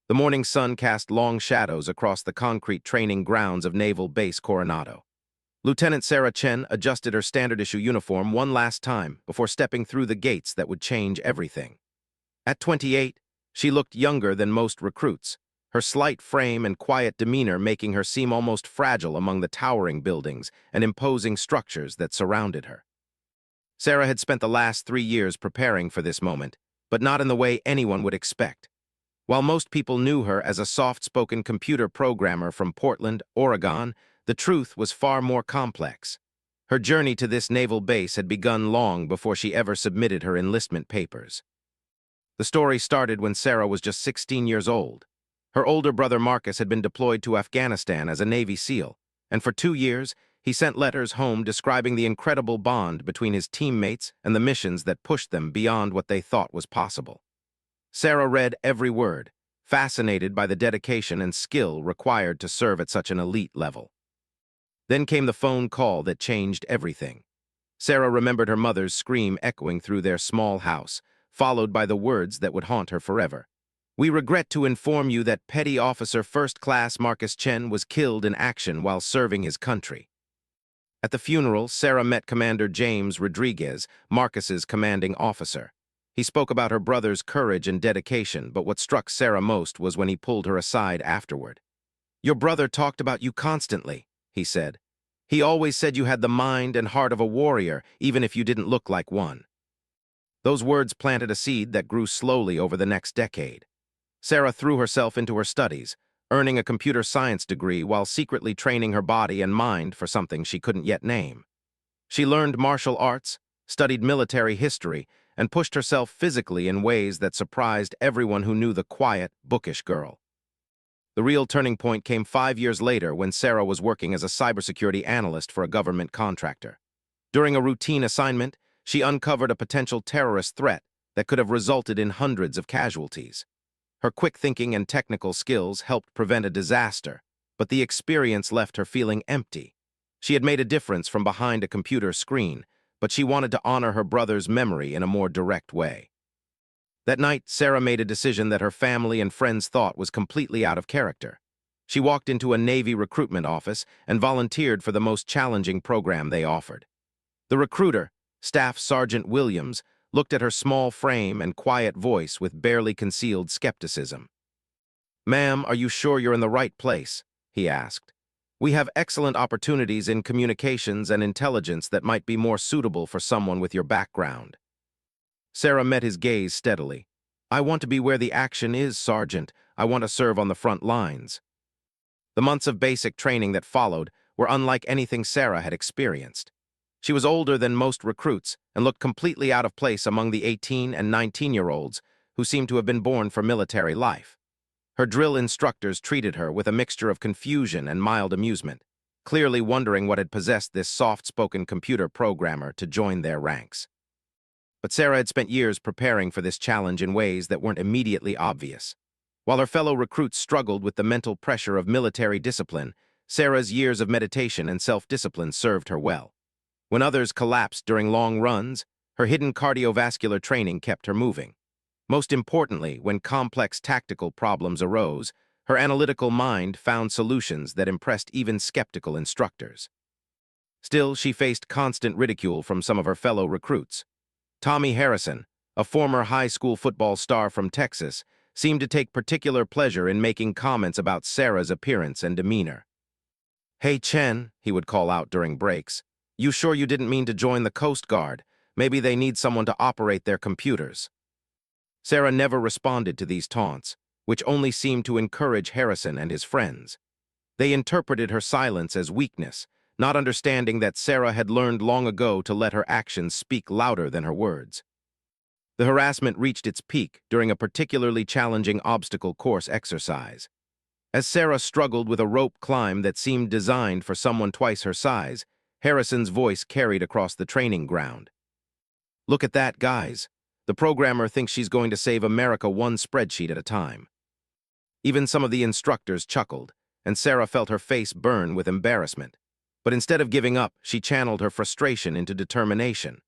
The morning sun cast long shadows across the concrete training grounds of Naval Base Coronado. Lieutenant Sarah Chen adjusted her standard-issue uniform one last time before stepping through the gates that would change everything. At 28, she looked younger than most recruits, her slight frame and quiet demeanor making her seem almost fragile among the towering buildings and imposing structures that surrounded her. Sarah had spent the last 3 years preparing for this moment, but not in the way anyone would expect. While most people knew her as a soft-spoken computer programmer from Portland, Oregon, the truth was far more complex. Her journey to this naval base had begun long before she ever submitted her enlistment papers. The story started when Sarah was just 16 years old. Her older brother Marcus had been deployed to Afghanistan as a Navy SEAL, and for 2 years, he sent letters home describing the incredible bond between his teammates and the missions that pushed them beyond what they thought was possible. Sarah read every word, fascinated by the dedication and skill required to serve at such an elite level. Then came the phone call that changed everything. Sarah remembered her mother's scream echoing through their small house, followed by the words that would haunt her forever. "We regret to inform you that Petty Officer First Class Marcus Chen was killed in action while serving his country." At the funeral, Sarah met Commander James Rodriguez, Marcus's commanding officer. He spoke about her brother's courage and dedication, but what struck Sarah most was when he pulled her aside afterward. "Your brother talked about you constantly," he said. "He always said you had the mind and heart of a warrior, even if you didn't look like one." Those words planted a seed that grew slowly over the next decade. Sarah threw herself into her studies, earning a computer science degree while secretly training her body and mind for something she couldn't yet name. She learned martial arts, studied military history, and pushed herself physically in ways that surprised everyone who knew the quiet, bookish girl. The real turning point came 5 years later when Sarah was working as a cybersecurity analyst for a government contractor. During a routine assignment, she uncovered a potential terrorist threat that could have resulted in hundreds of casualties. Her quick thinking and technical skills helped prevent a disaster, but the experience left her feeling empty. She had made a difference from behind a computer screen, but she wanted to honor her brother's memory in a more direct way. That night, Sarah made a decision that her family and friends thought was completely out of character. She walked into a Navy recruitment office and volunteered for the most challenging program they offered. The recruiter, Staff Sergeant Williams, looked at her small frame and quiet voice with barely concealed skepticism. "Ma'am, are you sure you're in the right place?" he asked. "We have excellent opportunities in communications and intelligence that might be more suitable for someone with your background." Sarah met his gaze steadily. "I want to be where the action is, Sergeant. I want to serve on the front lines." The months of basic training that followed were unlike anything Sarah had experienced. She was older than most recruits and looked completely out of place among the 18- and 19-year-olds who seemed to have been born for military life. Her drill instructors treated her with a mixture of confusion and mild amusement, clearly wondering what had possessed this soft-spoken computer programmer to join their ranks. But Sarah had spent years preparing for this challenge in ways that weren't immediately obvious. While her fellow recruits struggled with the mental pressure of military discipline, Sarah's years of meditation and self-discipline served her well. When others collapsed during long runs, her hidden cardiovascular training kept her moving. Most importantly, when complex tactical problems arose, her analytical mind found solutions that impressed even skeptical instructors. Still, she faced constant ridicule from some of her fellow recruits. Tommy Harrison, a former high school football star from Texas, seemed to take particular pleasure in making comments about Sarah's appearance and demeanor. "Hey, Chen," he would call out during breaks, "you sure you didn't mean to join the Coast Guard? Maybe they need someone to operate their computers." Sarah never responded to these taunts, which only seemed to encourage Harrison and his friends. They interpreted her silence as weakness, not understanding that Sarah had learned long ago to let her actions speak louder than her words. The harassment reached its peak during a particularly challenging obstacle course exercise. As Sarah struggled with a rope climb that seemed designed for someone twice her size, Harrison's voice carried across the training ground. "Look at that, guys. The programmer thinks she's going to save America one spreadsheet at a time." Even some of the instructors chuckled, and Sarah felt her face burn with embarrassment. But instead of giving up, she channeled her frustration into determination.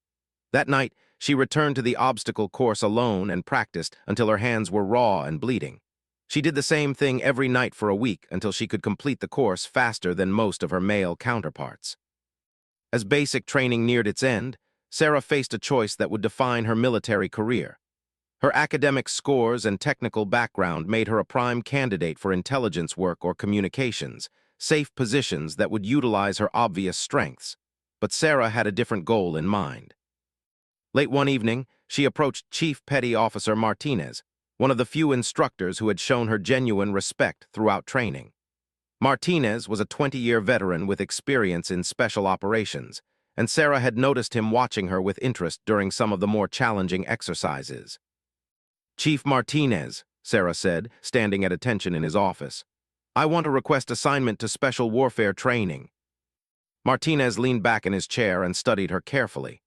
That night, she returned to the obstacle course alone and practiced until her hands were raw and bleeding. She did the same thing every night for a week until she could complete the course faster than most of her male counterparts. As basic training neared its end, Sarah faced a choice that would define her military career. Her academic scores and technical background made her a prime candidate for intelligence work or communications, safe positions that would utilize her obvious strengths. But Sarah had a different goal in mind. Late one evening, she approached Chief Petty Officer Martinez, one of the few instructors who had shown her genuine respect throughout training. Martinez was a 20-year veteran with experience in special operations, and Sarah had noticed him watching her with interest during some of the more challenging exercises. "Chief Martinez," Sarah said, standing at attention in his office, "I want to request assignment to special warfare training." Martinez leaned back in his chair and studied her carefully.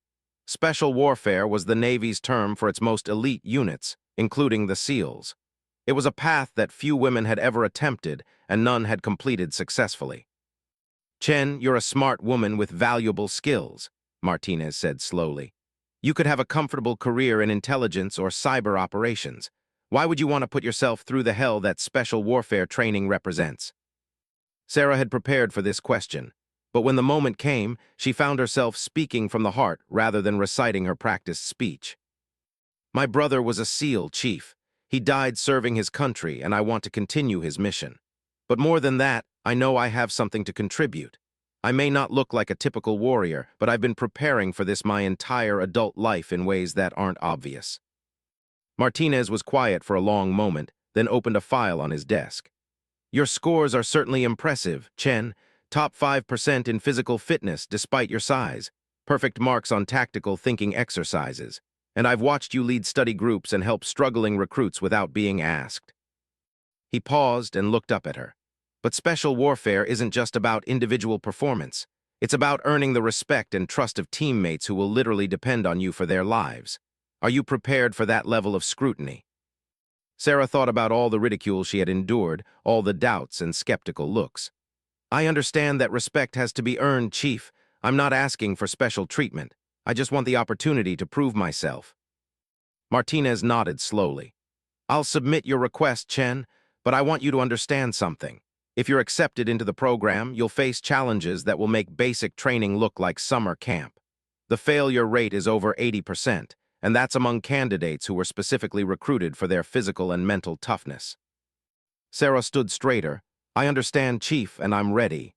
Special warfare was the Navy's term for its most elite units, including the SEALs. It was a path that few women had ever attempted and none had completed successfully. "Chen, you're a smart woman with valuable skills," Martinez said slowly. "You could have a comfortable career in intelligence or cyber operations. Why would you want to put yourself through the hell that special warfare training represents?" Sarah had prepared for this question, but when the moment came, she found herself speaking from the heart rather than reciting her practiced speech. "My brother was a SEAL, Chief. He died serving his country, and I want to continue his mission. But more than that, I know I have something to contribute. I may not look like a typical warrior, but I've been preparing for this my entire adult life in ways that aren't obvious." Martinez was quiet for a long moment, then opened a file on his desk. "Your scores are certainly impressive, Chen. Top 5% in physical fitness despite your size. Perfect marks on tactical thinking exercises. And I've watched you lead study groups and help struggling recruits without being asked." He paused and looked up at her. "But special warfare isn't just about individual performance. It's about earning the respect and trust of teammates who will literally depend on you for their lives. Are you prepared for that level of scrutiny?" Sarah thought about all the ridicule she had endured, all the doubts and skeptical looks. "I understand that respect has to be earned, Chief. I'm not asking for special treatment. I just want the opportunity to prove myself." Martinez nodded slowly. "I'll submit your request, Chen, but I want you to understand something. If you're accepted into the program, you'll face challenges that will make basic training look like summer camp. The failure rate is over 80%, and that's among candidates who were specifically recruited for their physical and mental toughness." Sarah stood straighter. "I understand, Chief, and I'm ready."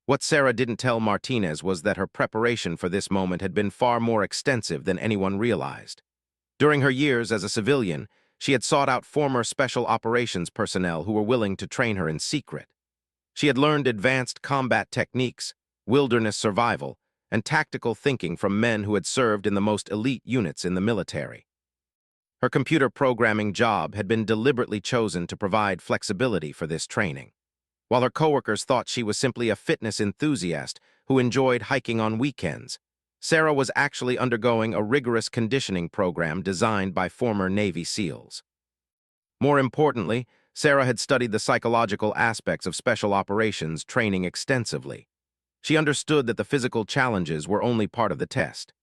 What Sarah didn't tell Martinez was that her preparation for this moment had been far more extensive than anyone realized. During her years as a civilian, she had sought out former special operations personnel who were willing to train her in secret. She had learned advanced combat techniques, wilderness survival, and tactical thinking from men who had served in the most elite units in the military. Her computer programming job had been deliberately chosen to provide flexibility for this training. While her coworkers thought she was simply a fitness enthusiast who enjoyed hiking on weekends, Sarah was actually undergoing a rigorous conditioning program designed by former Navy SEALs. More importantly, Sarah had studied the psychological aspects of special operations training extensively. She understood that the physical challenges were only part of the test.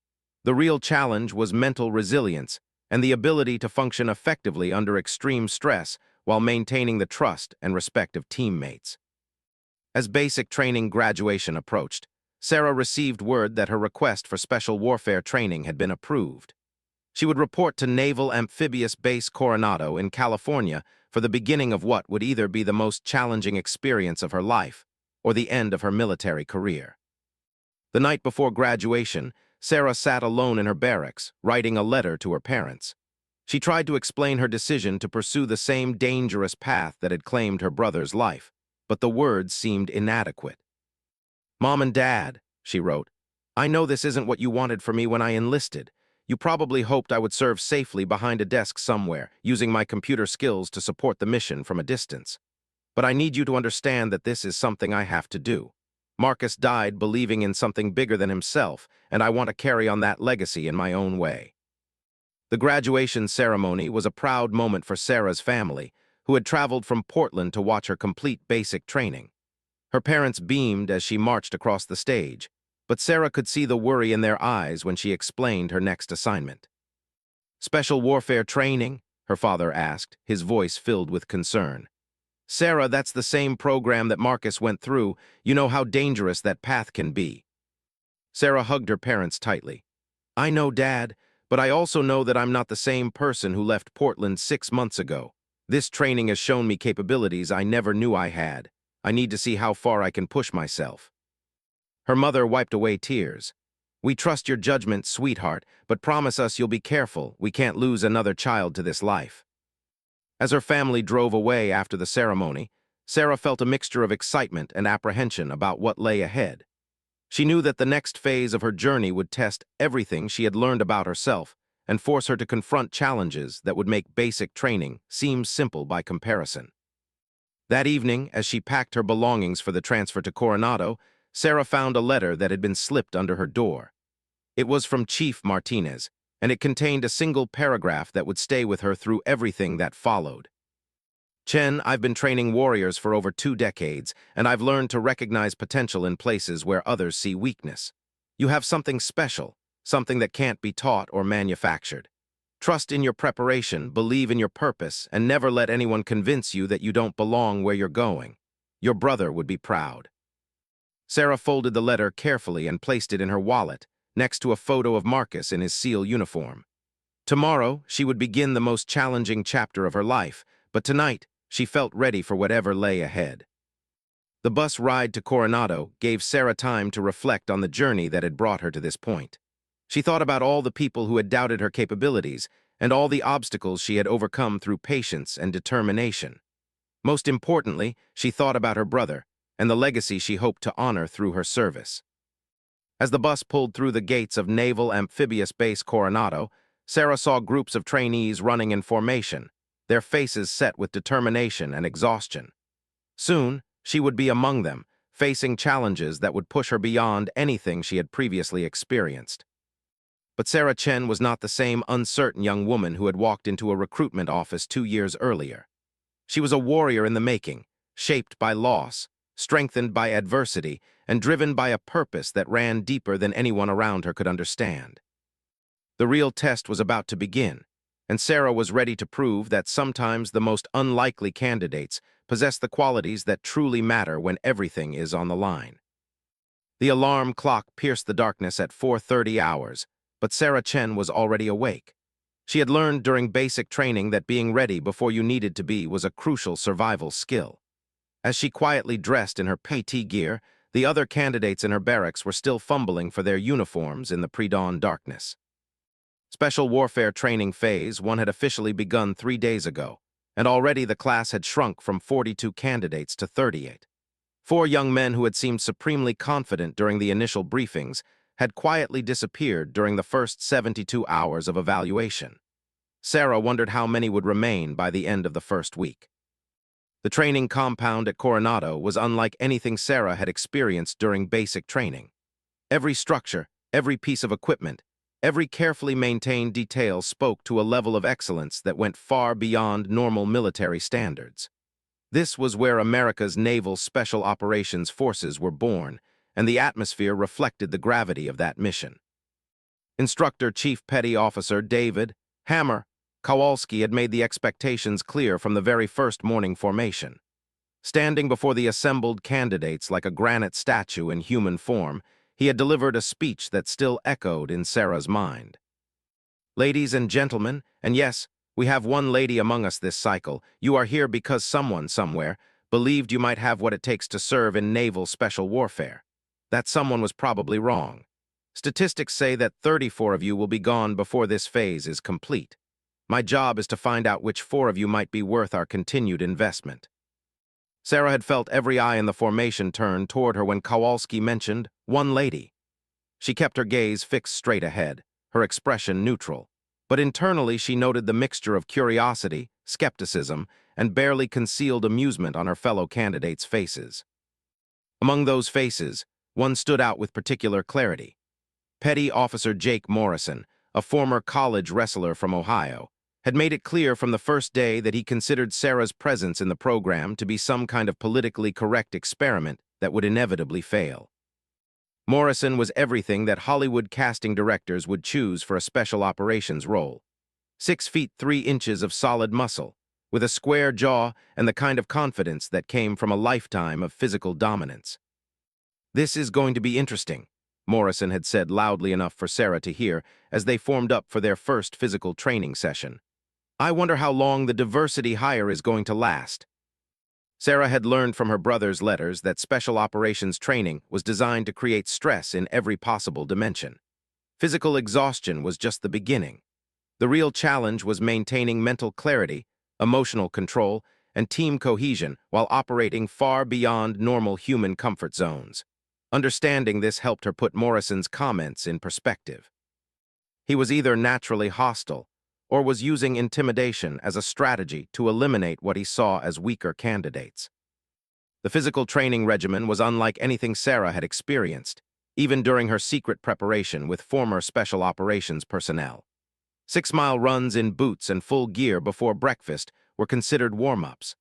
The real challenge was mental resilience and the ability to function effectively under extreme stress while maintaining the trust and respect of teammates. As basic training graduation approached, Sarah received word that her request for special warfare training had been approved. She would report to Naval Amphibious Base Coronado in California for the beginning of what would either be the most challenging experience of her life or the end of her military career. The night before graduation, Sarah sat alone in her barracks, writing a letter to her parents. She tried to explain her decision to pursue the same dangerous path that had claimed her brother's life, but the words seemed inadequate. "Mom and Dad," she wrote, "I know this isn't what you wanted for me when I enlisted. You probably hoped I would serve safely behind a desk somewhere, using my computer skills to support the mission from a distance. But I need you to understand that this is something I have to do. Marcus died believing in something bigger than himself, and I want to carry on that legacy in my own way." The graduation ceremony was a proud moment for Sarah's family, who had traveled from Portland to watch her complete basic training. Her parents beamed as she marched across the stage, but Sarah could see the worry in their eyes when she explained her next assignment. "Special warfare training? her father asked, his voice filled with concern. Sarah, that's the same program that Marcus went through. You know how dangerous that path can be. Sarah hugged her parents tightly. I know, Dad, but I also know that I'm not the same person who left Portland 6 months ago. This training has shown me capabilities I never knew I had. I need to see how far I can push myself. Her mother wiped away tears. We trust your judgment, sweetheart, but promise us you'll be careful. We can't lose another child to this life. As her family drove away after the ceremony, Sarah felt a mixture of excitement and apprehension about what lay ahead. She knew that the next phase of her journey would test everything she had learned about herself and force her to confront challenges that would make basic training seem simple by comparison. That evening, as she packed her belongings for the transfer to Coronado, Sarah found a letter that had been slipped under her door. It was from Chief Martinez, and it contained a single paragraph that would stay with her through everything that followed. Chen, I've been training warriors for over 2 decades, and I've learned to recognize potential in places where others see weakness. You have something special, something that can't be taught or manufactured. Trust in your preparation, believe in your purpose, and never let anyone convince you that you don't belong where you're going. Your brother would be proud. Sarah folded the letter carefully and placed it in her wallet, next to a photo of Marcus in his SEAL uniform. Tomorrow, she would begin the most challenging chapter of her life, but tonight, she felt ready for whatever lay ahead. The bus ride to Coronado gave Sarah time to reflect on the journey that had brought her to this point. She thought about all the people who had doubted her capabilities and all the obstacles she had overcome through patience and determination. Most importantly, she thought about her brother and the legacy she hoped to honor through her service. As the bus pulled through the gates of Naval Amphibious Base Coronado, Sarah saw groups of trainees running in formation, their faces set with determination and exhaustion. Soon, she would be among them, facing challenges that would push her beyond anything she had previously experienced. But Sarah Chen was not the same uncertain young woman who had walked into a recruitment office 2 years earlier. She was a warrior in the making, shaped by loss, strengthened by adversity, and driven by a purpose that ran deeper than anyone around her could understand. The real test was about to begin, and Sarah was ready to prove that sometimes the most unlikely candidates possess the qualities that truly matter when everything is on the line. The alarm clock pierced the darkness at 4:30 hours, but Sarah Chen was already awake. She had learned during basic training that being ready before you needed to be was a crucial survival skill. As she quietly dressed in her PT gear, the other candidates in her barracks were still fumbling for their uniforms in the pre-dawn darkness. Special Warfare Training Phase 1 had officially begun 3 days ago, and already the class had shrunk from 42 candidates to 38. 4 young men who had seemed supremely confident during the initial briefings had quietly disappeared during the first 72 hours of evaluation. Sarah wondered how many would remain by the end of the first week. The training compound at Coronado was unlike anything Sarah had experienced during basic training. Every structure, every piece of equipment, every carefully maintained detail spoke to a level of excellence that went far beyond normal military standards. This was where America's Naval Special Operations Forces were born, and the atmosphere reflected the gravity of that mission. Instructor Chief Petty Officer David Hammer Kowalski had made the expectations clear from the very first morning formation. Standing before the assembled candidates like a granite statue in human form, he had delivered a speech that still echoed in Sarah's mind. Ladies and gentlemen, and yes, we have one lady among us this cycle, you are here because someone somewhere believed you might have what it takes to serve in naval special warfare. That someone was probably wrong. Statistics say that 34 of you will be gone before this phase is complete. My job is to find out which 4 of you might be worth our continued investment. Sarah had felt every eye in the formation turn toward her when Kowalski mentioned one lady. She kept her gaze fixed straight ahead, her expression neutral, but internally she noted the mixture of curiosity, skepticism, and barely concealed amusement on her fellow candidates' faces. Among those faces, one stood out with particular clarity. Petty Officer Jake Morrison, a former college wrestler from Ohio, had made it clear from the first day that he considered Sarah's presence in the program to be some kind of politically correct experiment that would inevitably fail. Morrison was everything that Hollywood casting directors would choose for a special operations role. 6 feet 3 inches of solid muscle, with a square jaw and the kind of confidence that came from a lifetime of physical dominance. "This is going to be interesting," Morrison had said loudly enough for Sarah to hear as they formed up for their first physical training session. "I wonder how long the diversity hire is going to last." Sarah had learned from her brother's letters that special operations training was designed to create stress in every possible dimension. Physical exhaustion was just the beginning. The real challenge was maintaining mental clarity, emotional control, and team cohesion while operating far beyond normal human comfort zones. Understanding this helped her put Morrison's comments in perspective. He was either naturally hostile or was using intimidation as a strategy to eliminate what he saw as weaker candidates. The physical training regimen was unlike anything Sarah had experienced, even during her secret preparation with former special operations personnel. 6-mile runs in boots and full gear before breakfast were considered warm-ups.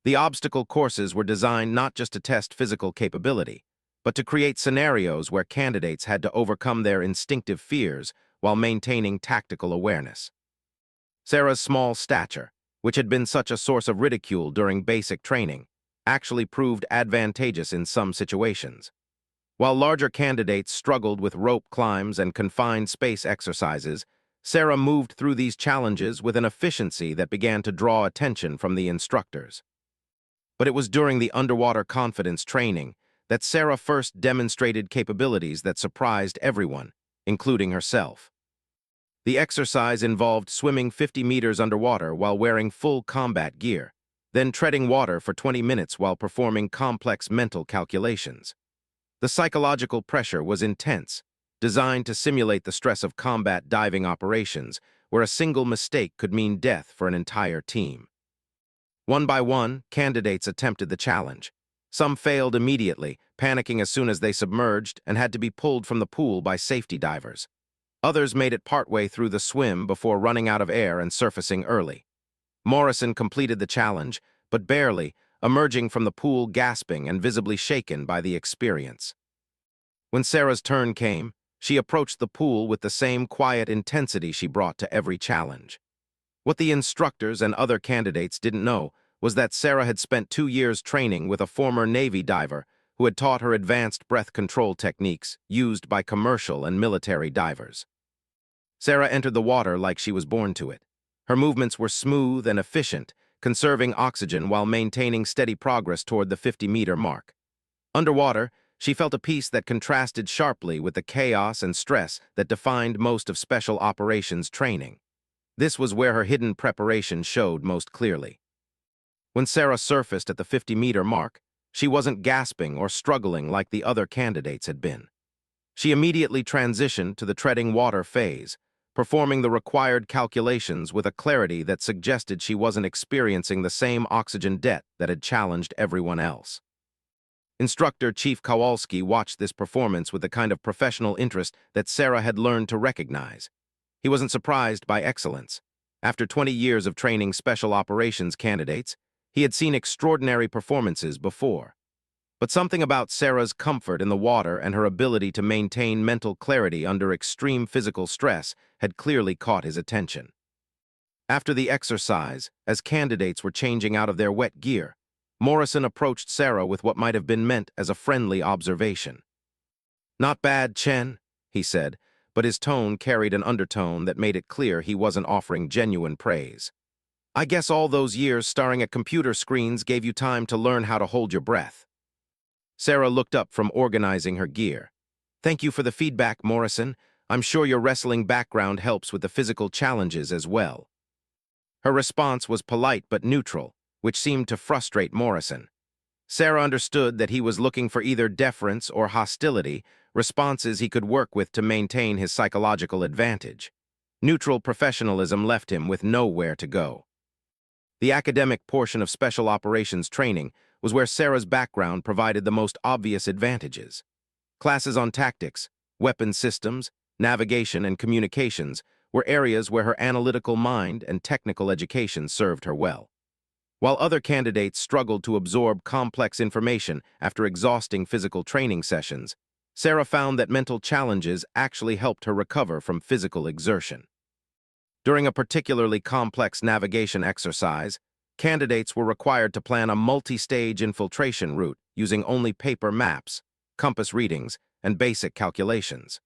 The obstacle courses were designed not just to test physical capability, but to create scenarios where candidates had to overcome their instinctive fears while maintaining tactical awareness. Sarah's small stature, which had been such a source of ridicule during basic training, actually proved advantageous in some situations. While larger candidates struggled with rope climbs and confined space exercises, Sarah moved through these challenges with an efficiency that began to draw attention from the instructors. But it was during the underwater confidence training that Sarah first demonstrated capabilities that surprised everyone, including herself. The exercise involved swimming 50 meters underwater while wearing full combat gear, then treading water for 20 minutes while performing complex mental calculations. The psychological pressure was intense, designed to simulate the stress of combat diving operations, where a single mistake could mean death for an entire team. One by one, candidates attempted the challenge. Some failed immediately, panicking as soon as they submerged and had to be pulled from the pool by safety divers. Others made it partway through the swim before running out of air and surfacing early. Morrison completed the challenge, but barely, emerging from the pool gasping and visibly shaken by the experience. When Sarah's turn came, she approached the pool with the same quiet intensity she brought to every challenge. What the instructors and other candidates didn't know was that Sarah had spent 2 years training with a former Navy diver who had taught her advanced breath control techniques used by commercial and military divers. Sarah entered the water like she was born to it. Her movements were smooth and efficient, conserving oxygen while maintaining steady progress toward the 50-meter mark. Underwater, she felt a peace that contrasted sharply with the chaos and stress that defined most of special operations training. This was where her hidden preparation showed most clearly. When Sarah surfaced at the 50-meter mark, she wasn't gasping or struggling like the other candidates had been. She immediately transitioned to the treading water phase, performing the required calculations with a clarity that suggested she wasn't experiencing the same oxygen debt that had challenged everyone else. Instructor Chief Kowalski watched this performance with the kind of professional interest that Sarah had learned to recognize. He wasn't surprised by excellence. After 20 years of training special operations candidates, he had seen extraordinary performances before. But something about Sarah's comfort in the water and her ability to maintain mental clarity under extreme physical stress had clearly caught his attention. After the exercise, as candidates were changing out of their wet gear, Morrison approached Sarah with what might have been meant as a friendly observation. "Not bad, Chen," he said, but his tone carried an undertone that made it clear he wasn't offering genuine praise. "I guess all those years staring at computer screens gave you time to learn how to hold your breath." Sarah looked up from organizing her gear. "Thank you for the feedback, Morrison. I'm sure your wrestling background helps with the physical challenges as well." Her response was polite but neutral, which seemed to frustrate Morrison. Sarah understood that he was looking for either deference or hostility, responses he could work with to maintain his psychological advantage. Neutral professionalism left him with nowhere to go. The academic portion of special operations training was where Sarah's background provided the most obvious advantages. Classes on tactics, weapon systems, navigation, and communications were areas where her analytical mind and technical education served her well. While other candidates struggled to absorb complex information after exhausting physical training sessions, Sarah found that mental challenges actually helped her recover from physical exertion. During a particularly complex navigation exercise, candidates were required to plan a multi-stage infiltration route using only paper maps, compass readings, and basic calculations.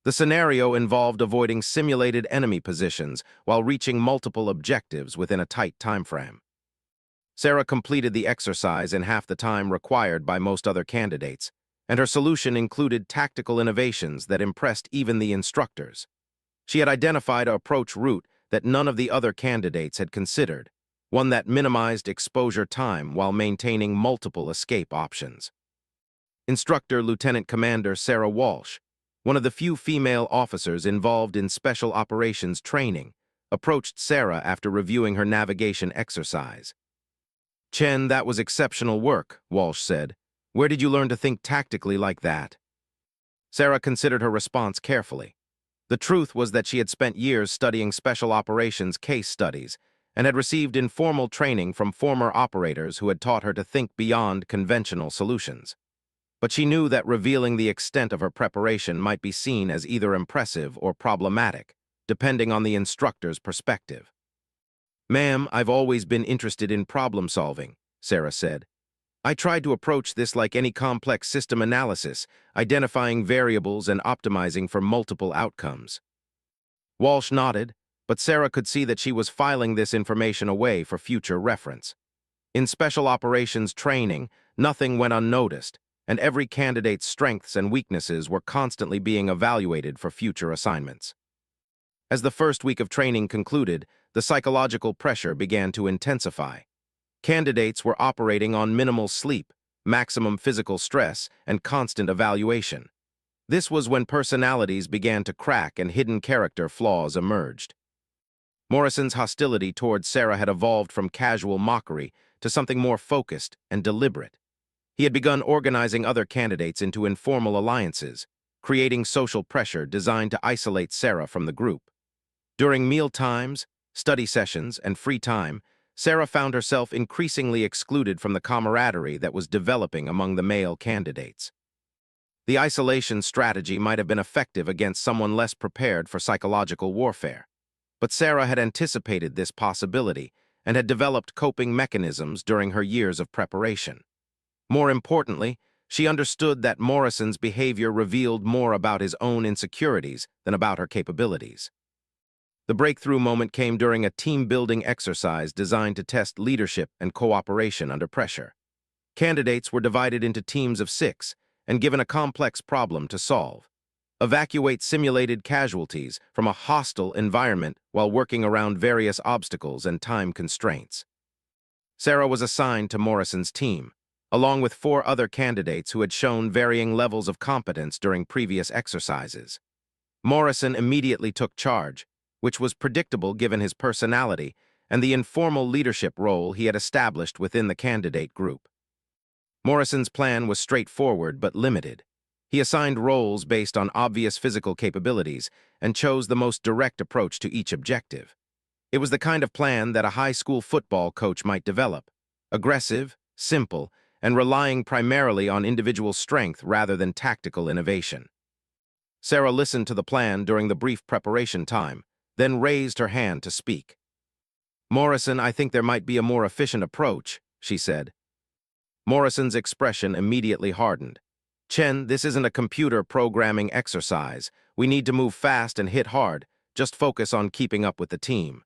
The scenario involved avoiding simulated enemy positions while reaching multiple objectives within a tight timeframe. Sarah completed the exercise in half the time required by most other candidates, and her solution included tactical innovations that impressed even the instructors. She had identified an approach route that none of the other candidates had considered, one that minimized exposure time while maintaining multiple escape options. Instructor Lieutenant Commander Sarah Walsh, one of the few female officers involved in special operations training, approached Sarah after reviewing her navigation exercise. "Chen, that was exceptional work," Walsh said. "Where did you learn to think tactically like that?" Sarah considered her response carefully. The truth was that she had spent years studying special operations case studies and had received informal training from former operators who had taught her to think beyond conventional solutions. But she knew that revealing the extent of her preparation might be seen as either impressive or problematic, depending on the instructor's perspective. "Ma'am, I've always been interested in problem solving," Sarah said. "I tried to approach this like any complex system analysis, identifying variables and optimizing for multiple outcomes." Walsh nodded, but Sarah could see that she was filing this information away for future reference. In special operations training, nothing went unnoticed, and every candidate's strengths and weaknesses were constantly being evaluated for future assignments. As the first week of training concluded, the psychological pressure began to intensify. Candidates were operating on minimal sleep, maximum physical stress, and constant evaluation. This was when personalities began to crack and hidden character flaws emerged. Morrison's hostility toward Sarah had evolved from casual mockery to something more focused and deliberate. He had begun organizing other candidates into informal alliances, creating social pressure designed to isolate Sarah from the group. During meal times, study sessions, and free time, Sarah found herself increasingly excluded from the camaraderie that was developing among the male candidates. The isolation strategy might have been effective against someone less prepared for psychological warfare, but Sarah had anticipated this possibility and had developed coping mechanisms during her years of preparation. More importantly, she understood that Morrison's behavior revealed more about his own insecurities than about her capabilities. The breakthrough moment came during a team-building exercise designed to test leadership and cooperation under pressure. Candidates were divided into teams of 6 and given a complex problem to solve. Evacuate simulated casualties from a hostile environment while working around various obstacles and time constraints. Sarah was assigned to Morrison's team, along with 4 other candidates who had shown varying levels of competence during previous exercises. Morrison immediately took charge, which was predictable given his personality and the informal leadership role he had established within the candidate group. Morrison's plan was straightforward but limited. He assigned roles based on obvious physical capabilities and chose the most direct approach to each objective. It was the kind of plan that a high school football coach might develop: aggressive, simple, and relying primarily on individual strength rather than tactical innovation. Sarah listened to the plan during the brief preparation time, then raised her hand to speak. "Morrison, I think there might be a more efficient approach," she said. Morrison's expression immediately hardened. "Chen, this isn't a computer programming exercise. We need to move fast and hit hard. Just focus on keeping up with the team."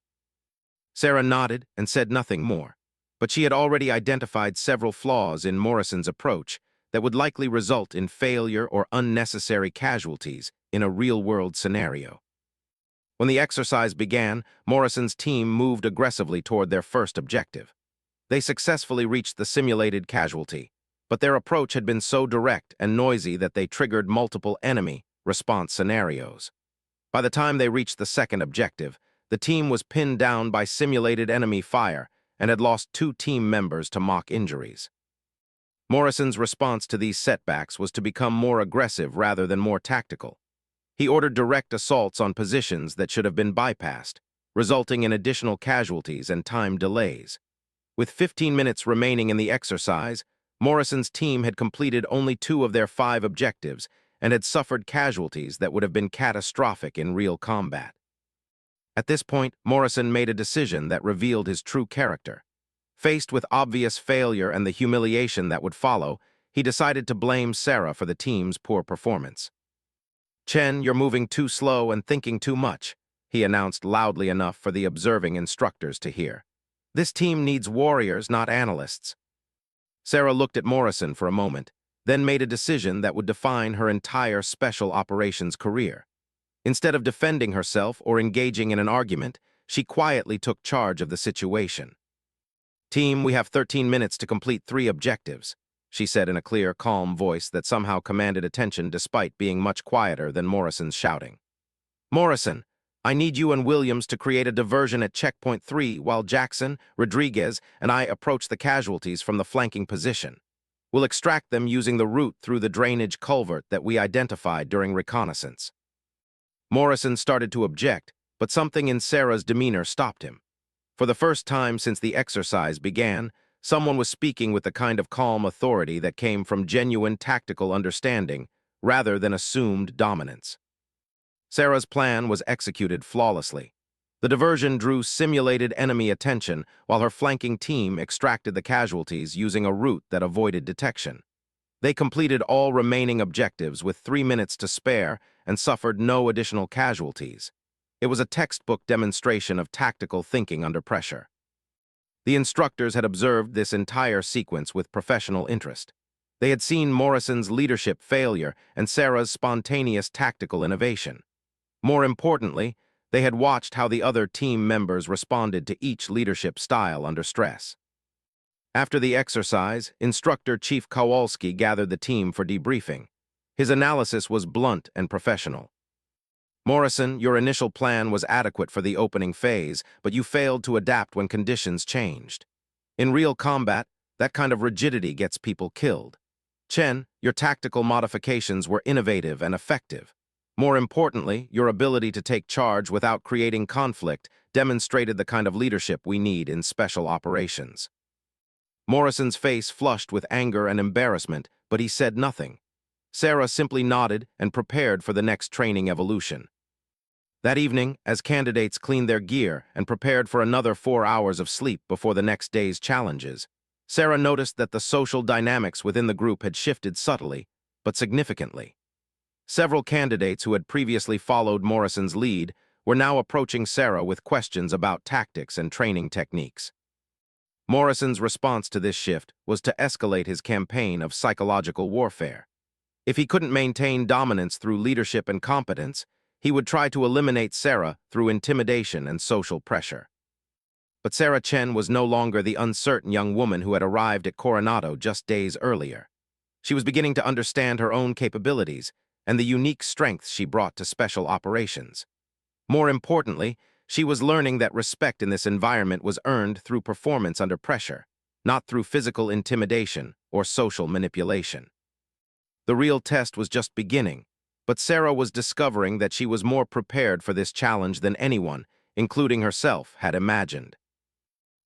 Sarah nodded and said nothing more, but she had already identified several flaws in Morrison's approach that would likely result in failure or unnecessary casualties in a real-world scenario. When the exercise began, Morrison's team moved aggressively toward their first objective. They successfully reached the simulated casualty, but their approach had been so direct and noisy that they triggered multiple enemy response scenarios. By the time they reached the second objective, the team was pinned down by simulated enemy fire and had lost 2 team members to mock injuries. Morrison's response to these setbacks was to become more aggressive rather than more tactical. He ordered direct assaults on positions that should have been bypassed, resulting in additional casualties and time delays. With 15 minutes remaining in the exercise, Morrison's team had completed only 2 of their 5 objectives and had suffered casualties that would have been catastrophic in real combat. At this point, Morrison made a decision that revealed his true character. Faced with obvious failure and the humiliation that would follow, he decided to blame Sarah for the team's poor performance. "Chen, you're moving too slow and thinking too much," he announced loudly enough for the observing instructors to hear. "This team needs warriors, not analysts." Sarah looked at Morrison for a moment, then made a decision that would define her entire special operations career. Instead of defending herself or engaging in an argument, she quietly took charge of the situation. "Team, we have 13 minutes to complete 3 objectives," she said in a clear, calm voice that somehow commanded attention despite being much quieter than Morrison's shouting. "Morrison, I need you and Williams to create a diversion at checkpoint 3 while Jackson, Rodriguez, and I approach the casualties from the flanking position. We'll extract them using the route through the drainage culvert that we identified during reconnaissance." Morrison started to object, but something in Sarah's demeanor stopped him. For the first time since the exercise began, someone was speaking with the kind of calm authority that came from genuine tactical understanding rather than assumed dominance. Sarah's plan was executed flawlessly. The diversion drew simulated enemy attention while her flanking team extracted the casualties using a route that avoided detection. They completed all remaining objectives with 3 minutes to spare and suffered no additional casualties. It was a textbook demonstration of tactical thinking under pressure. The instructors had observed this entire sequence with professional interest. They had seen Morrison's leadership failure and Sarah's spontaneous tactical innovation. More importantly, they had watched how the other team members responded to each leadership style under stress. After the exercise, Instructor Chief Kowalski gathered the team for debriefing. His analysis was blunt and professional. "Morrison, your initial plan was adequate for the opening phase, but you failed to adapt when conditions changed. In real combat, that kind of rigidity gets people killed. Chen, your tactical modifications were innovative and effective. More importantly, your ability to take charge without creating conflict demonstrated the kind of leadership we need in special operations." Morrison's face flushed with anger and embarrassment, but he said nothing. Sarah simply nodded and prepared for the next training evolution. That evening, as candidates cleaned their gear and prepared for another 4 hours of sleep before the next day's challenges, Sarah noticed that the social dynamics within the group had shifted subtly, but significantly. Several candidates who had previously followed Morrison's lead were now approaching Sarah with questions about tactics and training techniques. Morrison's response to this shift was to escalate his campaign of psychological warfare. If he couldn't maintain dominance through leadership and competence, he would try to eliminate Sarah through intimidation and social pressure. But Sarah Chen was no longer the uncertain young woman who had arrived at Coronado just days earlier. She was beginning to understand her own capabilities and the unique strengths she brought to special operations. More importantly, she was learning that respect in this environment was earned through performance under pressure, not through physical intimidation or social manipulation. The real test was just beginning, but Sarah was discovering that she was more prepared for this challenge than anyone, including herself, had imagined.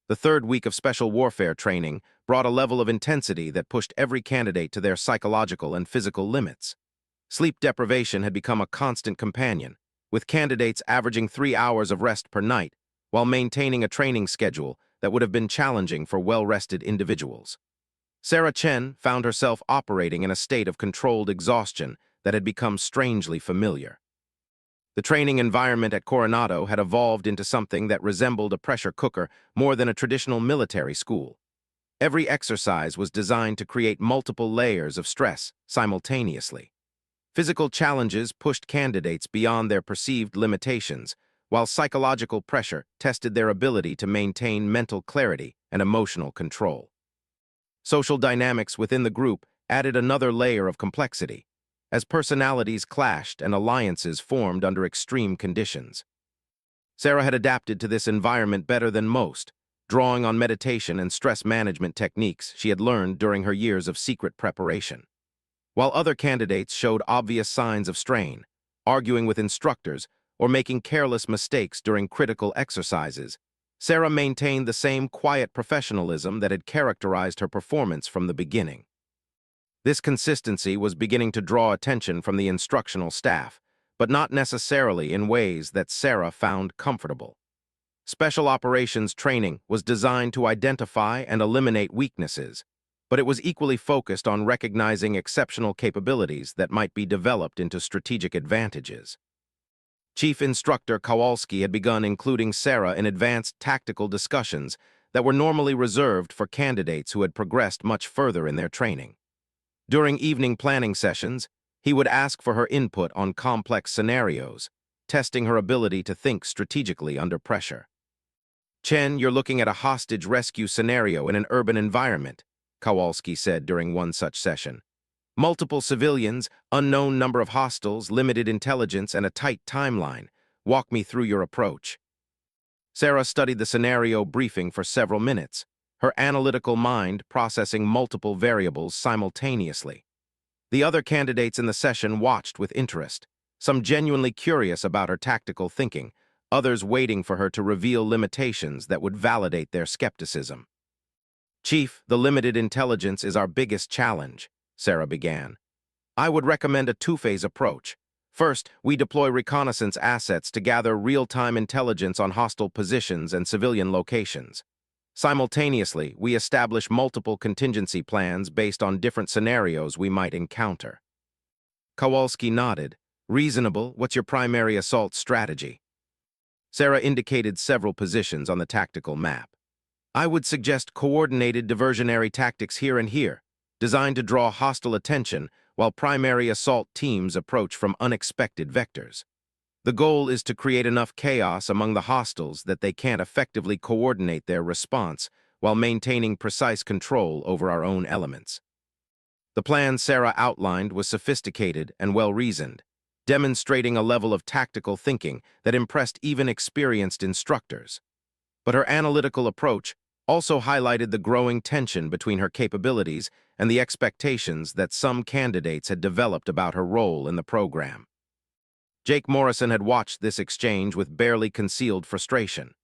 The third week of special warfare training brought a level of intensity that pushed every candidate to their psychological and physical limits. Sleep deprivation had become a constant companion, with candidates averaging 3 hours of rest per night while maintaining a training schedule that would have been challenging for well-rested individuals. Sarah Chen found herself operating in a state of controlled exhaustion that had become strangely familiar. The training environment at Coronado had evolved into something that resembled a pressure cooker more than a traditional military school. Every exercise was designed to create multiple layers of stress simultaneously. Physical challenges pushed candidates beyond their perceived limitations, while psychological pressure tested their ability to maintain mental clarity and emotional control. Social dynamics within the group added another layer of complexity, as personalities clashed and alliances formed under extreme conditions. Sarah had adapted to this environment better than most, drawing on meditation and stress management techniques she had learned during her years of secret preparation. While other candidates showed obvious signs of strain, arguing with instructors or making careless mistakes during critical exercises, Sarah maintained the same quiet professionalism that had characterized her performance from the beginning. This consistency was beginning to draw attention from the instructional staff, but not necessarily in ways that Sarah found comfortable. Special operations training was designed to identify and eliminate weaknesses, but it was equally focused on recognizing exceptional capabilities that might be developed into strategic advantages. Chief Instructor Kowalski had begun including Sarah in advanced tactical discussions that were normally reserved for candidates who had progressed much further in their training. During evening planning sessions, he would ask for her input on complex scenarios, testing her ability to think strategically under pressure. "Chen, you're looking at a hostage rescue scenario in an urban environment," Kowalski said during one such session. "Multiple civilians, unknown number of hostiles, limited intelligence, and a tight timeline. Walk me through your approach." Sarah studied the scenario briefing for several minutes, her analytical mind processing multiple variables simultaneously. The other candidates in the session watched with interest, some genuinely curious about her tactical thinking, others waiting for her to reveal limitations that would validate their skepticism. "Chief, the limited intelligence is our biggest challenge," Sarah began. "I would recommend a two-phase approach. First, we deploy reconnaissance assets to gather real-time intelligence on hostile positions and civilian locations. Simultaneously, we establish multiple contingency plans based on different scenarios we might encounter." Kowalski nodded. "Reasonable. What's your primary assault strategy?" Sarah indicated several positions on the tactical map. "I would suggest coordinated diversionary tactics here and here, designed to draw hostile attention while primary assault teams approach from unexpected vectors. The goal is to create enough chaos among the hostiles that they can't effectively coordinate their response while maintaining precise control over our own elements." The plan Sarah outlined was sophisticated and well-reasoned, demonstrating a level of tactical thinking that impressed even experienced instructors. But her analytical approach also highlighted the growing tension between her capabilities and the expectations that some candidates had developed about her role in the program. Jake Morrison had watched this exchange with barely concealed frustration.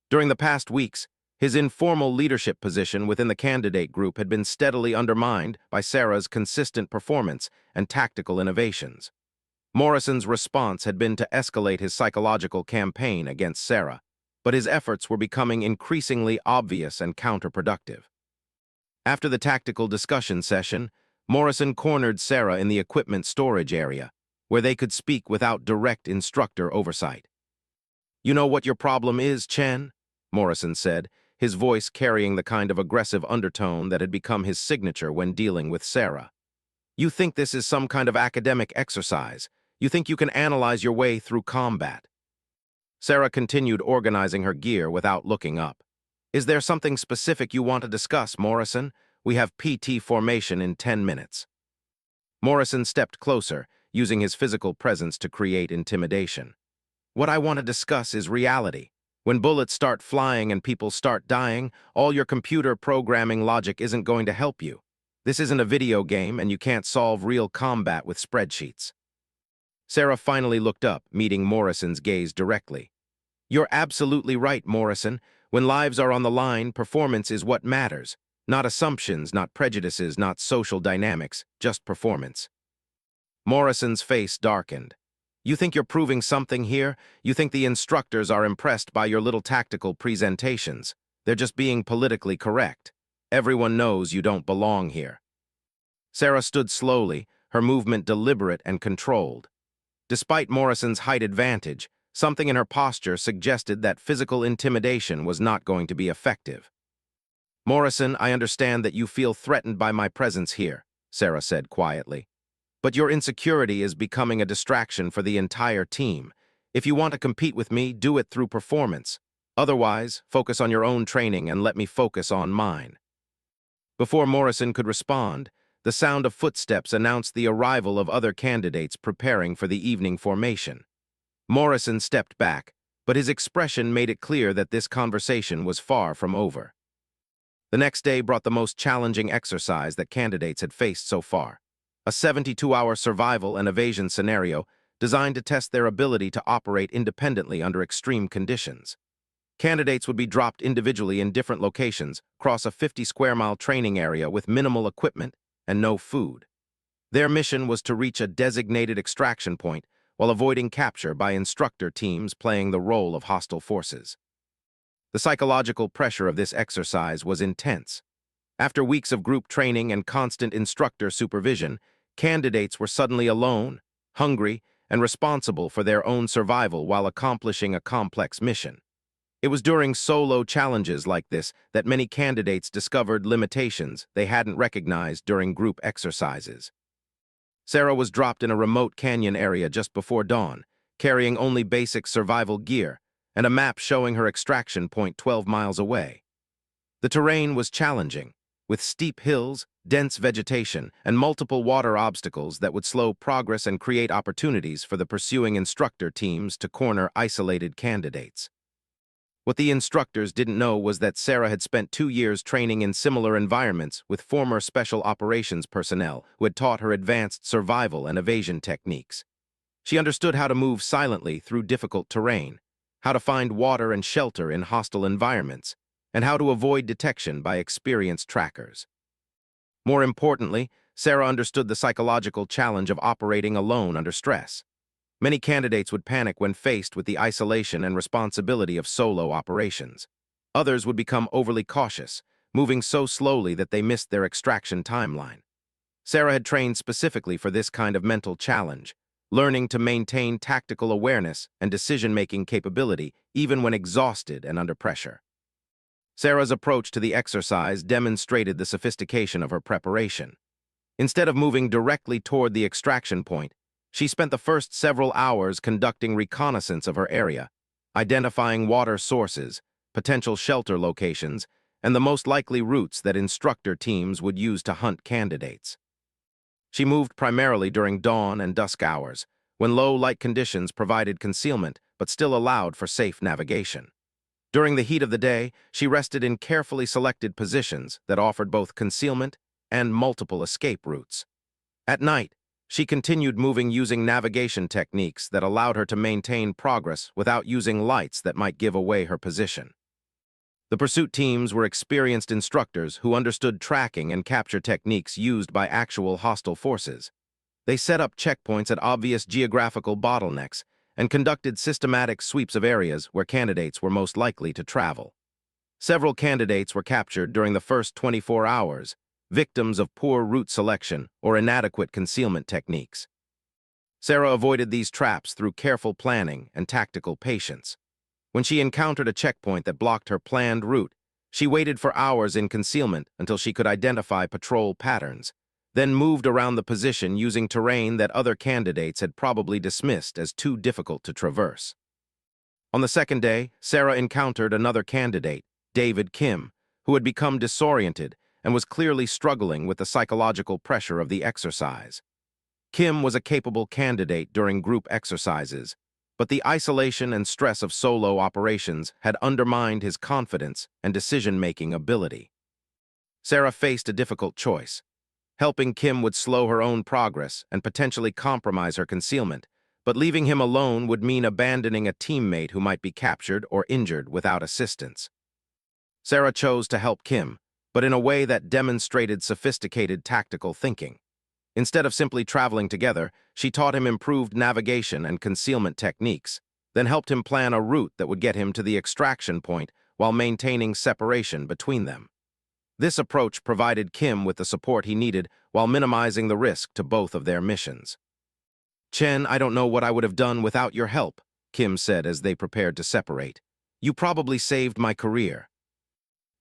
During the past weeks, his informal leadership position within the candidate group had been steadily undermined by Sarah's consistent performance and tactical innovations. Morrison's response had been to escalate his psychological campaign against Sarah, but his efforts were becoming increasingly obvious and counterproductive. After the tactical discussion session, Morrison cornered Sarah in the equipment storage area, where they could speak without direct instructor oversight. "You know what your problem is, Chen?" Morrison said, his voice carrying the kind of aggressive undertone that had become his signature when dealing with Sarah. "You think this is some kind of academic exercise. You think you can analyze your way through combat." Sarah continued organizing her gear without looking up. "Is there something specific you want to discuss, Morrison? We have PT formation in 10 minutes. Morrison stepped closer, using his physical presence to create intimidation. "What I want to discuss is reality. When bullets start flying and people start dying, all your computer programming logic isn't going to help you. This isn't a video game, and you can't solve real combat with spreadsheets." Sarah finally looked up, meeting Morrison's gaze directly. "You're absolutely right, Morrison. When lives are on the line, performance is what matters. Not assumptions, not prejudices, not social dynamics, just performance." Morrison's face darkened. "You think you're proving something here? You think the instructors are impressed by your little tactical presentations? They're just being politically correct. Everyone knows you don't belong here." Sarah stood slowly, her movement deliberate and controlled. Despite Morrison's height advantage, something in her posture suggested that physical intimidation was not going to be effective. "Morrison, I understand that you feel threatened by my presence here," Sarah said quietly. "But your insecurity is becoming a distraction for the entire team. If you want to compete with me, do it through performance. Otherwise, focus on your own training and let me focus on mine." Before Morrison could respond, the sound of footsteps announced the arrival of other candidates preparing for the evening formation. Morrison stepped back, but his expression made it clear that this conversation was far from over. The next day brought the most challenging exercise that candidates had faced so far, a 72-hour survival and evasion scenario designed to test their ability to operate independently under extreme conditions. Candidates would be dropped individually in different locations, across a 50-square-mile training area with minimal equipment and no food. Their mission was to reach a designated extraction point while avoiding capture by instructor teams playing the role of hostile forces. The psychological pressure of this exercise was intense. After weeks of group training and constant instructor supervision, candidates were suddenly alone, hungry, and responsible for their own survival while accomplishing a complex mission. It was during solo challenges like this that many candidates discovered limitations they hadn't recognized during group exercises. Sarah was dropped in a remote canyon area just before dawn, carrying only basic survival gear and a map showing her extraction point 12 miles away. The terrain was challenging, with steep hills, dense vegetation, and multiple water obstacles that would slow progress and create opportunities for the pursuing instructor teams to corner isolated candidates. What the instructors didn't know was that Sarah had spent 2 years training in similar environments with former special operations personnel who had taught her advanced survival and evasion techniques. She understood how to move silently through difficult terrain, how to find water and shelter in hostile environments, and how to avoid detection by experienced trackers. More importantly, Sarah understood the psychological challenge of operating alone under stress. Many candidates would panic when faced with the isolation and responsibility of solo operations. Others would become overly cautious, moving so slowly that they missed their extraction timeline. Sarah had trained specifically for this kind of mental challenge, learning to maintain tactical awareness and decision-making capability even when exhausted and under pressure. Sarah's approach to the exercise demonstrated the sophistication of her preparation. Instead of moving directly toward the extraction point, she spent the first several hours conducting reconnaissance of her area, identifying water sources, potential shelter locations, and the most likely routes that instructor teams would use to hunt candidates. She moved primarily during dawn and dusk hours, when low light conditions provided concealment but still allowed for safe navigation. During the heat of the day, she rested in carefully selected positions that offered both concealment and multiple escape routes. At night, she continued moving using navigation techniques that allowed her to maintain progress without using lights that might give away her position. The pursuit teams were experienced instructors who understood tracking and capture techniques used by actual hostile forces. They set up checkpoints at obvious geographical bottlenecks and conducted systematic sweeps of areas where candidates were most likely to travel. Several candidates were captured during the first 24 hours, victims of poor route selection or inadequate concealment techniques. Sarah avoided these traps through careful planning and tactical patience. When she encountered a checkpoint that blocked her planned route, she waited for hours in concealment until she could identify patrol patterns, then moved around the position using terrain that other candidates had probably dismissed as too difficult to traverse. On the second day, Sarah encountered another candidate, David Kim, who had become disoriented and was clearly struggling with the psychological pressure of the exercise. Kim was a capable candidate during group exercises, but the isolation and stress of solo operations had undermined his confidence and decision-making ability. Sarah faced a difficult choice. Helping Kim would slow her own progress and potentially compromise her concealment, but leaving him alone would mean abandoning a teammate who might be captured or injured without assistance. Sarah chose to help Kim, but in a way that demonstrated sophisticated tactical thinking. Instead of simply traveling together, she taught him improved navigation and concealment techniques, then helped him plan a route that would get him to the extraction point while maintaining separation between them. This approach provided Kim with the support he needed while minimizing the risk to both of their missions. "Chen, I don't know what I would have done without your help," Kim said as they prepared to separate. "You probably saved my career."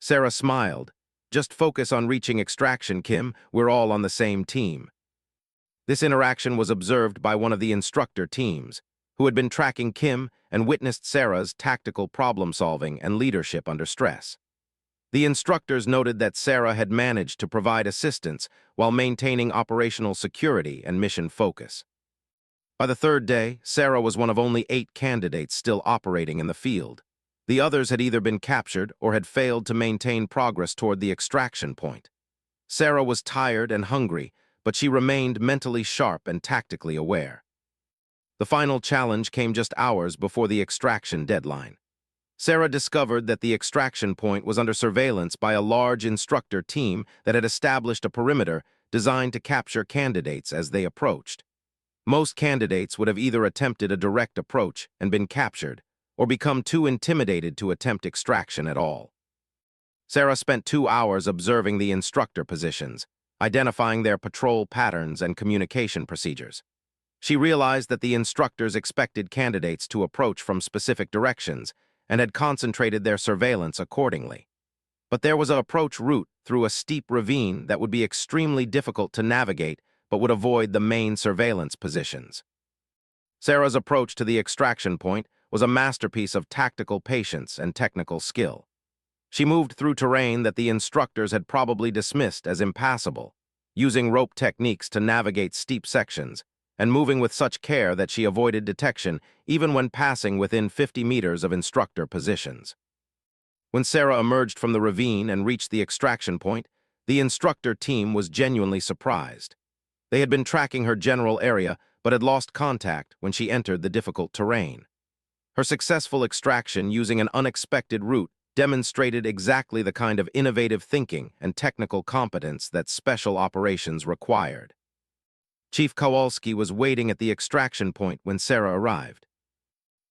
Sarah smiled. "Just focus on reaching extraction, Kim. We're all on the same team." This interaction was observed by one of the instructor teams, who had been tracking Kim and witnessed Sarah's tactical problem-solving and leadership under stress. The instructors noted that Sarah had managed to provide assistance while maintaining operational security and mission focus. By the third day, Sarah was one of only 8 candidates still operating in the field. The others had either been captured or had failed to maintain progress toward the extraction point. Sarah was tired and hungry, but she remained mentally sharp and tactically aware. The final challenge came just hours before the extraction deadline. Sarah discovered that the extraction point was under surveillance by a large instructor team that had established a perimeter designed to capture candidates as they approached. Most candidates would have either attempted a direct approach and been captured, or become too intimidated to attempt extraction at all. Sarah spent 2 hours observing the instructor positions, identifying their patrol patterns and communication procedures. She realized that the instructors expected candidates to approach from specific directions and had concentrated their surveillance accordingly. But there was an approach route through a steep ravine that would be extremely difficult to navigate but would avoid the main surveillance positions. Sarah's approach to the extraction point was a masterpiece of tactical patience and technical skill. She moved through terrain that the instructors had probably dismissed as impassable, using rope techniques to navigate steep sections, and moving with such care that she avoided detection even when passing within 50 meters of instructor positions. When Sarah emerged from the ravine and reached the extraction point, the instructor team was genuinely surprised. They had been tracking her general area but had lost contact when she entered the difficult terrain. Her successful extraction using an unexpected route demonstrated exactly the kind of innovative thinking and technical competence that special operations required. Chief Kowalski was waiting at the extraction point when Sarah arrived.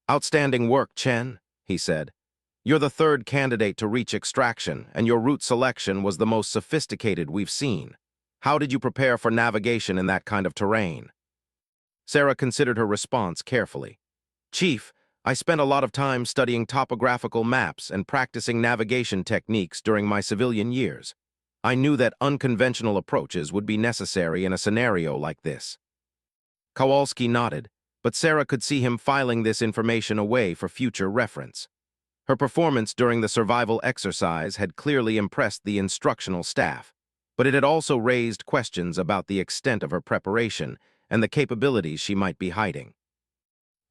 "Outstanding work, Chen," he said. "You're the third candidate to reach extraction, and your route selection was the most sophisticated we've seen. How did you prepare for navigation in that kind of terrain?" Sarah considered her response carefully. "Chief, I spent a lot of time studying topographical maps and practicing navigation techniques during my civilian years. I knew that unconventional approaches would be necessary in a scenario like this." Kowalski nodded, but Sarah could see him filing this information away for future reference. Her performance during the survival exercise had clearly impressed the instructional staff, but it had also raised questions about the extent of her preparation and the capabilities she might be hiding.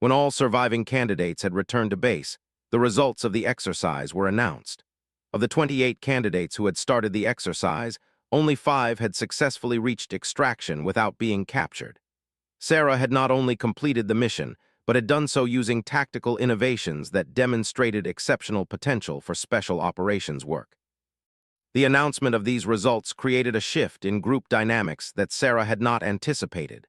When all surviving candidates had returned to base, the results of the exercise were announced. Of the 28 candidates who had started the exercise, only 5 had successfully reached extraction without being captured. Sarah had not only completed the mission, but had done so using tactical innovations that demonstrated exceptional potential for special operations work. The announcement of these results created a shift in group dynamics that Sarah had not anticipated.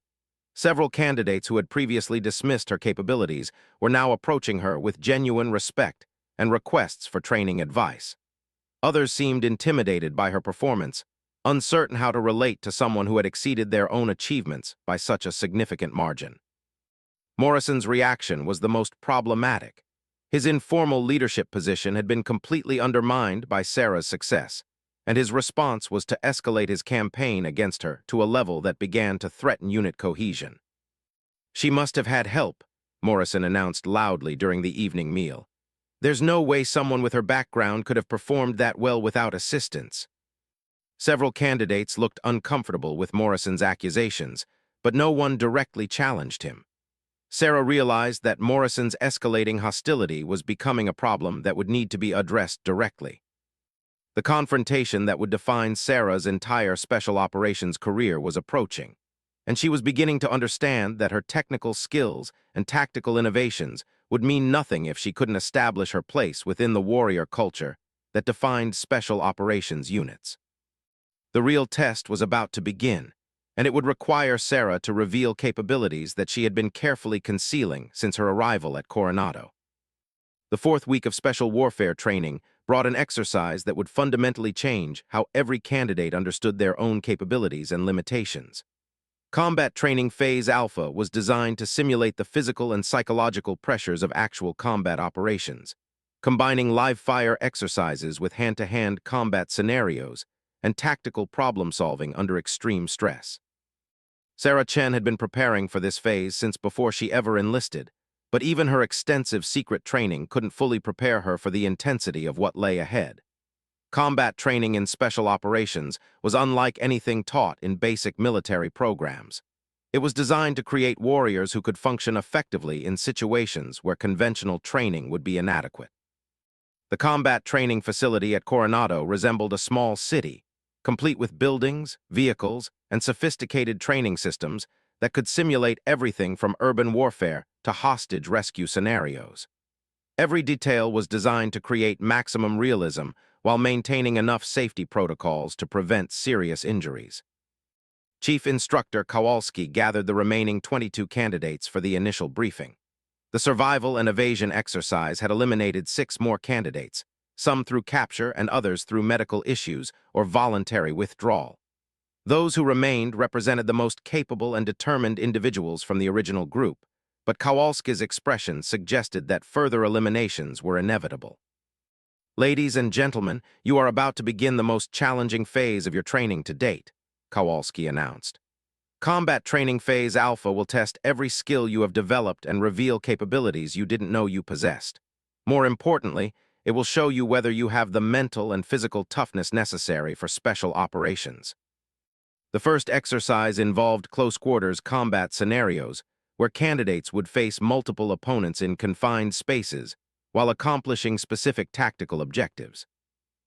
Several candidates who had previously dismissed her capabilities were now approaching her with genuine respect and requests for training advice. Others seemed intimidated by her performance, uncertain how to relate to someone who had exceeded their own achievements by such a significant margin. Morrison's reaction was the most problematic. His informal leadership position had been completely undermined by Sarah's success, and his response was to escalate his campaign against her to a level that began to threaten unit cohesion. "She must have had help," Morrison announced loudly during the evening meal. "There's no way someone with her background could have performed that well without assistance." Several candidates looked uncomfortable with Morrison's accusations, but no one directly challenged him. Sarah realized that Morrison's escalating hostility was becoming a problem that would need to be addressed directly. The confrontation that would define Sarah's entire special operations career was approaching, and she was beginning to understand that her technical skills and tactical innovations would mean nothing if she couldn't establish her place within the warrior culture that defined special operations units. The real test was about to begin, and it would require Sarah to reveal capabilities that she had been carefully concealing since her arrival at Coronado. The 4th week of special warfare training brought an exercise that would fundamentally change how every candidate understood their own capabilities and limitations. Combat Training Phase Alpha was designed to simulate the physical and psychological pressures of actual combat operations, combining live-fire exercises with hand-to-hand combat scenarios and tactical problem-solving under extreme stress. Sarah Chen had been preparing for this phase since before she ever enlisted, but even her extensive secret training couldn't fully prepare her for the intensity of what lay ahead. Combat training in special operations was unlike anything taught in basic military programs. It was designed to create warriors who could function effectively in situations where conventional training would be inadequate. The combat training facility at Coronado resembled a small city, complete with buildings, vehicles, and sophisticated training systems that could simulate everything from urban warfare to hostage rescue scenarios. Every detail was designed to create maximum realism while maintaining enough safety protocols to prevent serious injuries. Chief Instructor Kowalski gathered the remaining 22 candidates for the initial briefing. The survival and evasion exercise had eliminated 6 more candidates, some through capture and others through medical issues or voluntary withdrawal. Those who remained represented the most capable and determined individuals from the original group, but Kowalski's expression suggested that further eliminations were inevitable. Ladies and gentlemen, you are about to begin the most challenging phase of your training to date, Kowalski announced. Combat Training Phase Alpha will test every skill you have developed and reveal capabilities you didn't know you possessed. More importantly, it will show you whether you have the mental and physical toughness necessary for special operations. The first exercise involved close-quarters combat scenarios, where candidates would face multiple opponents in confined spaces while accomplishing specific tactical objectives.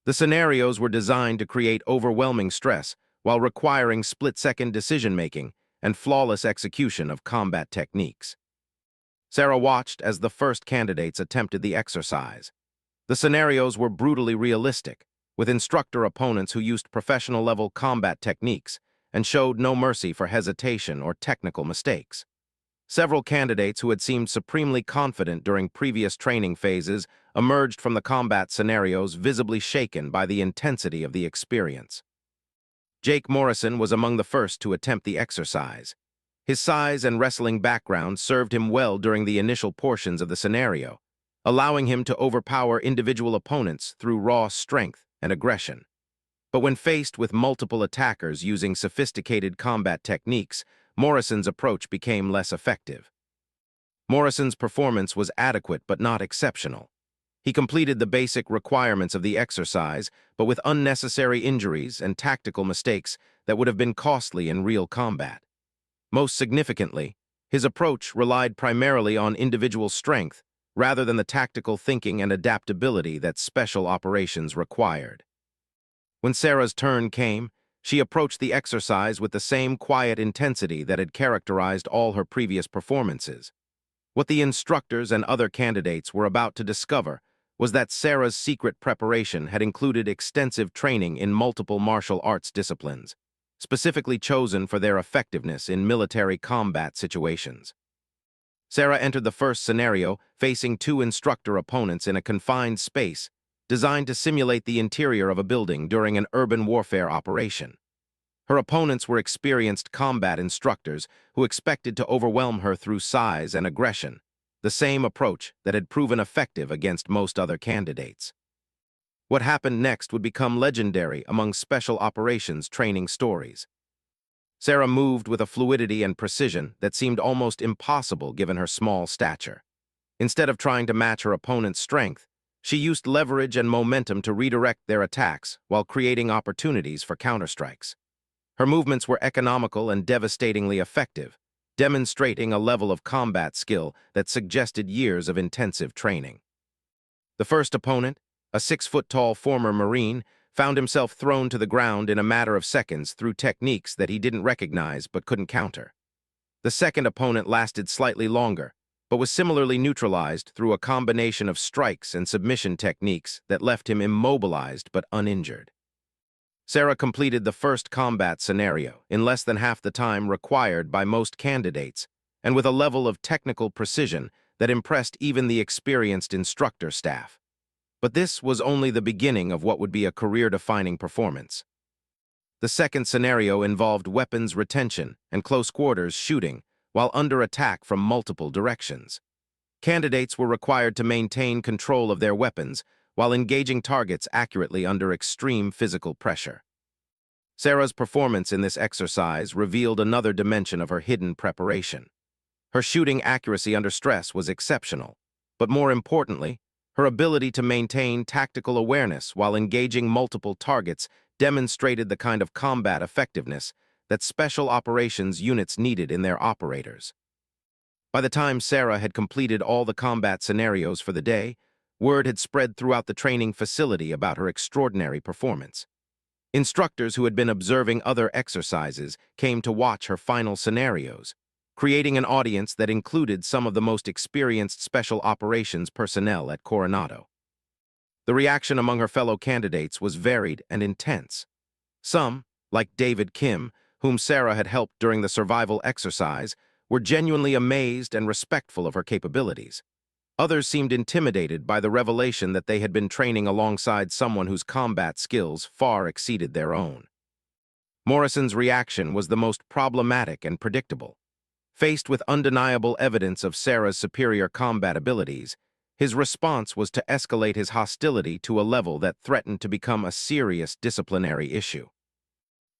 The scenarios were designed to create overwhelming stress while requiring split-second decision-making and flawless execution of combat techniques. Sarah watched as the first candidates attempted the exercise. The scenarios were brutally realistic, with instructor opponents who used professional-level combat techniques and showed no mercy for hesitation or technical mistakes. Several candidates who had seemed supremely confident during previous training phases emerged from the combat scenarios visibly shaken by the intensity of the experience. Jake Morrison was among the first to attempt the exercise. His size and wrestling background served him well during the initial portions of the scenario, allowing him to overpower individual opponents through raw strength and aggression. But when faced with multiple attackers using sophisticated combat techniques, Morrison's approach became less effective. Morrison's performance was adequate but not exceptional. He completed the basic requirements of the exercise, but with unnecessary injuries and tactical mistakes that would have been costly in real combat. Most significantly, his approach relied primarily on individual strength rather than the tactical thinking and adaptability that special operations required. When Sarah's turn came, she approached the exercise with the same quiet intensity that had characterized all her previous performances. What the instructors and other candidates were about to discover was that Sarah's secret preparation had included extensive training in multiple martial arts disciplines, specifically chosen for their effectiveness in military combat situations. Sarah entered the first scenario facing 2 instructor opponents in a confined space designed to simulate the interior of a building during an urban warfare operation. Her opponents were experienced combat instructors who expected to overwhelm her through size and aggression, the same approach that had proven effective against most other candidates. What happened next would become legendary among special operations training stories. Sarah moved with a fluidity and precision that seemed almost impossible given her small stature. Instead of trying to match her opponent's strength, she used leverage and momentum to redirect their attacks while creating opportunities for counterstrikes. Her movements were economical and devastatingly effective, demonstrating a level of combat skill that suggested years of intensive training. The first opponent, a 6-foot-tall former Marine, found himself thrown to the ground in a matter of seconds through techniques that he didn't recognize but couldn't counter. The second opponent lasted slightly longer, but was similarly neutralized through a combination of strikes and submission techniques that left him immobilized but uninjured. Sarah completed the first combat scenario in less than half the time required by most candidates, and with a level of technical precision that impressed even the experienced instructor staff. But this was only the beginning of what would be a career-defining performance. The second scenario involved weapons retention and close-quarters shooting while under attack from multiple directions. Candidates were required to maintain control of their weapons while engaging targets accurately under extreme physical pressure. Sarah's performance in this exercise revealed another dimension of her hidden preparation. Her shooting accuracy under stress was exceptional, but more importantly, her ability to maintain tactical awareness while engaging multiple targets demonstrated the kind of combat effectiveness that special operations units needed in their operators. By the time Sarah had completed all the combat scenarios for the day, word had spread throughout the training facility about her extraordinary performance. Instructors who had been observing other exercises came to watch her final scenarios, creating an audience that included some of the most experienced special operations personnel at Coronado. The reaction among her fellow candidates was varied and intense. Some, like David Kim, whom Sarah had helped during the survival exercise, were genuinely amazed and respectful of her capabilities. Others seemed intimidated by the revelation that they had been training alongside someone whose combat skills far exceeded their own. Morrison's reaction was the most problematic and predictable. Faced with undeniable evidence of Sarah's superior combat abilities, his response was to escalate his hostility to a level that threatened to become a serious disciplinary issue.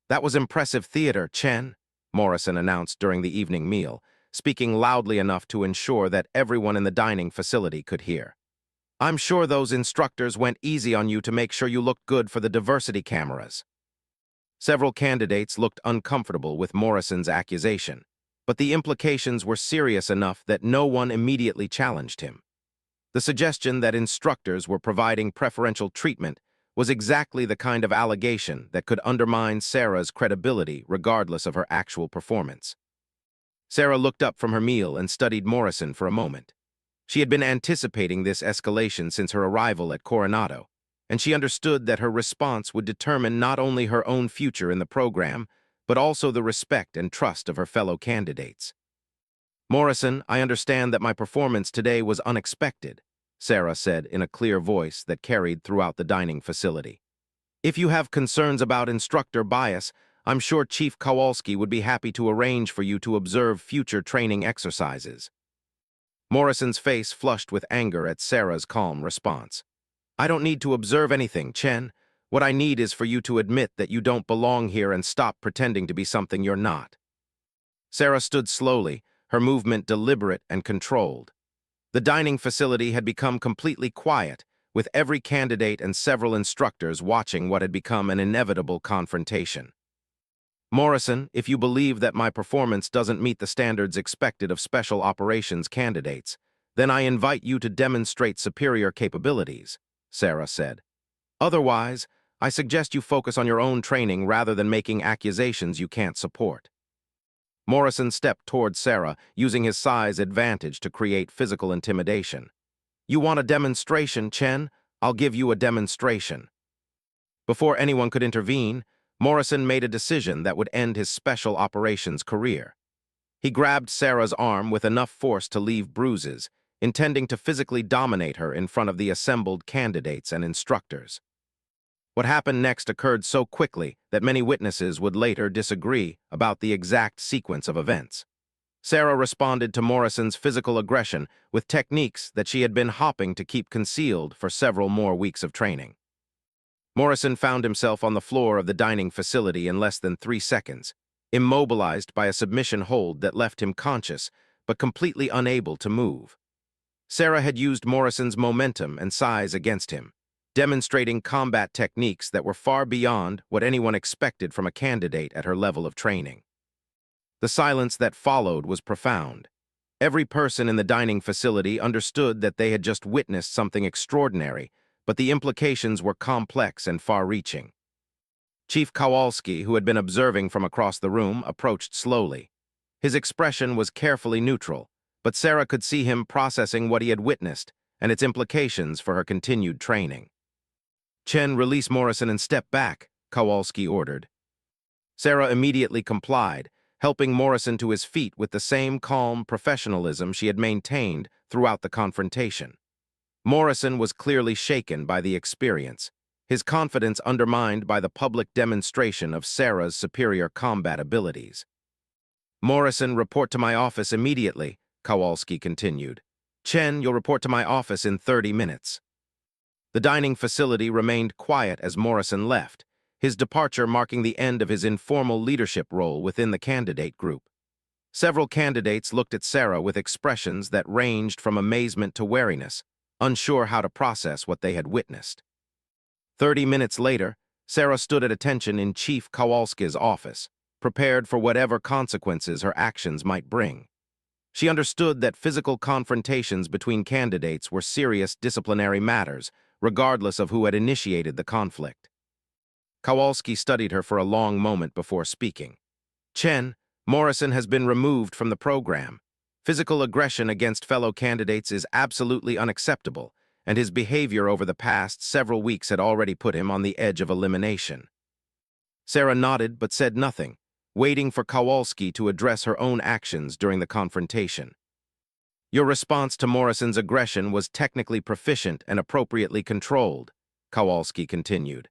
"That was impressive theater, Chen," Morrison announced during the evening meal, speaking loudly enough to ensure that everyone in the dining facility could hear. "I'm sure those instructors went easy on you to make sure you looked good for the diversity cameras." Several candidates looked uncomfortable with Morrison's accusation, but the implications were serious enough that no one immediately challenged him. The suggestion that instructors were providing preferential treatment was exactly the kind of allegation that could undermine Sarah's credibility regardless of her actual performance. Sarah looked up from her meal and studied Morrison for a moment. She had been anticipating this escalation since her arrival at Coronado, and she understood that her response would determine not only her own future in the program, but also the respect and trust of her fellow candidates. "Morrison, I understand that my performance today was unexpected," Sarah said in a clear voice that carried throughout the dining facility. "If you have concerns about instructor bias, I'm sure Chief Kowalski would be happy to arrange for you to observe future training exercises." Morrison's face flushed with anger at Sarah's calm response. "I don't need to observe anything, Chen. What I need is for you to admit that you don't belong here and stop pretending to be something you're not." Sarah stood slowly, her movement deliberate and controlled. The dining facility had become completely quiet, with every candidate and several instructors watching what had become an inevitable confrontation. "Morrison, if you believe that my performance doesn't meet the standards expected of special operations candidates, then I invite you to demonstrate superior capabilities," Sarah said. "Otherwise, I suggest you focus on your own training rather than making accusations you can't support." Morrison stepped toward Sarah, using his size advantage to create physical intimidation. "You want a demonstration, Chen? I'll give you a demonstration." Before anyone could intervene, Morrison made a decision that would end his special operations career. He grabbed Sarah's arm with enough force to leave bruises, intending to physically dominate her in front of the assembled candidates and instructors. What happened next occurred so quickly that many witnesses would later disagree about the exact sequence of events. Sarah responded to Morrison's physical aggression with techniques that she had been hopping to keep concealed for several more weeks of training. Morrison found himself on the floor of the dining facility in less than 3 seconds, immobilized by a submission hold that left him conscious but completely unable to move. Sarah had used Morrison's momentum and size against him, demonstrating combat techniques that were far beyond what anyone expected from a candidate at her level of training. The silence that followed was profound. Every person in the dining facility understood that they had just witnessed something extraordinary, but the implications were complex and far-reaching. Chief Kowalski, who had been observing from across the room, approached slowly. His expression was carefully neutral, but Sarah could see him processing what he had witnessed and its implications for her continued training. "Chen, release Morrison and step back," Kowalski ordered. Sarah immediately complied, helping Morrison to his feet with the same calm professionalism she had maintained throughout the confrontation. Morrison was clearly shaken by the experience, his confidence undermined by the public demonstration of Sarah's superior combat abilities. "Morrison, report to my office immediately," Kowalski continued. "Chen, you'll report to my office in 30 minutes. The dining facility remained quiet as Morrison left, his departure marking the end of his informal leadership role within the candidate group. Several candidates looked at Sarah with expressions that ranged from amazement to wariness, unsure how to process what they had witnessed. 30 minutes later, Sarah stood at attention in Chief Kowalski's office, prepared for whatever consequences her actions might bring. She understood that physical confrontations between candidates were serious disciplinary matters, regardless of who had initiated the conflict. Kowalski studied her for a long moment before speaking. "Chen, Morrison has been removed from the program. Physical aggression against fellow candidates is absolutely unacceptable, and his behavior over the past several weeks had already put him on the edge of elimination." Sarah nodded but said nothing, waiting for Kowalski to address her own actions during the confrontation. Your response to Morrison's aggression was technically proficient and appropriately controlled, Kowalski continued.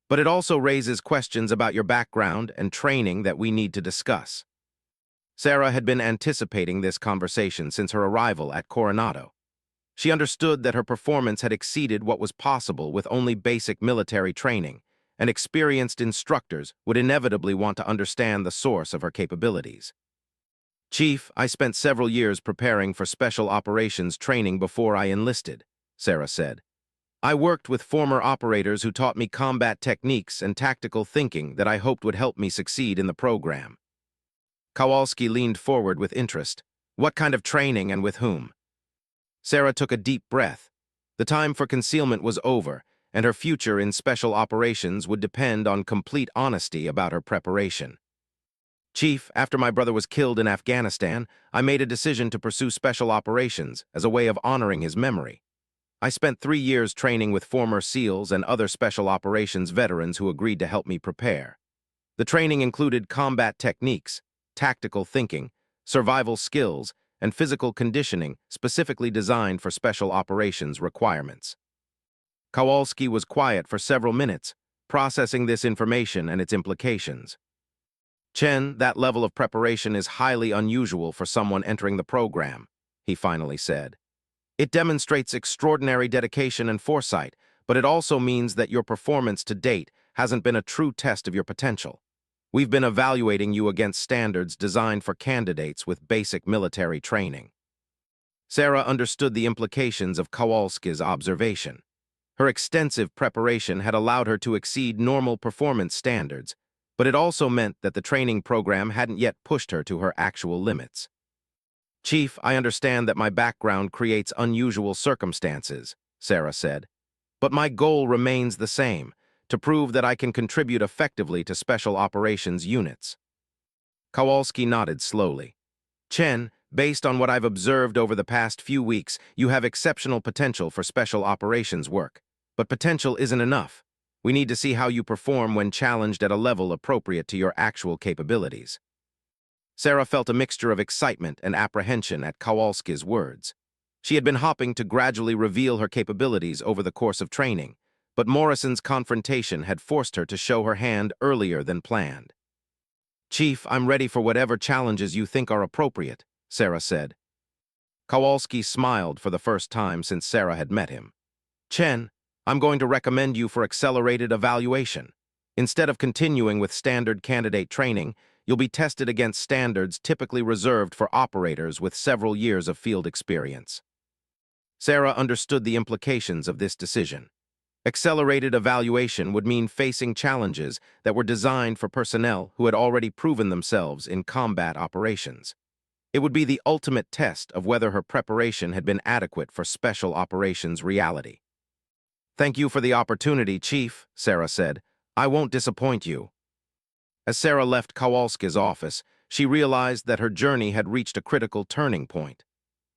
But it also raises questions about your background and training that we need to discuss. Sarah had been anticipating this conversation since her arrival at Coronado. She understood that her performance had exceeded what was possible with only basic military training, and experienced instructors would inevitably want to understand the source of her capabilities. Chief, I spent several years preparing for special operations training before I enlisted, Sarah said. I worked with former operators who taught me combat techniques and tactical thinking that I hoped would help me succeed in the program. Kowalski leaned forward with interest. What kind of training and with whom? Sarah took a deep breath. The time for concealment was over, and her future in special operations would depend on complete honesty about her preparation. Chief, after my brother was killed in Afghanistan, I made a decision to pursue special operations as a way of honoring his memory. I spent 3 years training with former SEALs and other special operations veterans who agreed to help me prepare. The training included combat techniques, tactical thinking, survival skills, and physical conditioning specifically designed for special operations requirements. Kowalski was quiet for several minutes, processing this information and its implications. Chen, that level of preparation is highly unusual for someone entering the program, he finally said. It demonstrates extraordinary dedication and foresight, but it also means that your performance to date hasn't been a true test of your potential. We've been evaluating you against standards designed for candidates with basic military training. Sarah understood the implications of Kowalski's observation. Her extensive preparation had allowed her to exceed normal performance standards, but it also meant that the training program hadn't yet pushed her to her actual limits. Chief, I understand that my background creates unusual circumstances, Sarah said, but my goal remains the same, to prove that I can contribute effectively to special operations units. Kowalski nodded slowly. Chen, based on what I've observed over the past few weeks, you have exceptional potential for special operations work. But potential isn't enough. We need to see how you perform when challenged at a level appropriate to your actual capabilities. Sarah felt a mixture of excitement and apprehension at Kowalski's words. She had been hoping to gradually reveal her capabilities over the course of training, but Morrison's confrontation had forced her to show her hand earlier than planned. Chief, I'm ready for whatever challenges you think are appropriate, Sarah said. Kowalski smiled for the first time since Sarah had met him. Chen, I'm going to recommend you for accelerated evaluation. Instead of continuing with standard candidate training, you'll be tested against standards typically reserved for operators with several years of field experience. Sarah understood the implications of this decision. Accelerated evaluation would mean facing challenges that were designed for personnel who had already proven themselves in combat operations. It would be the ultimate test of whether her preparation had been adequate for special operations reality. Thank you for the opportunity, Chief, Sarah said. I won't disappoint you. As Sarah left Kowalski's office, she realized that her journey had reached a critical turning point.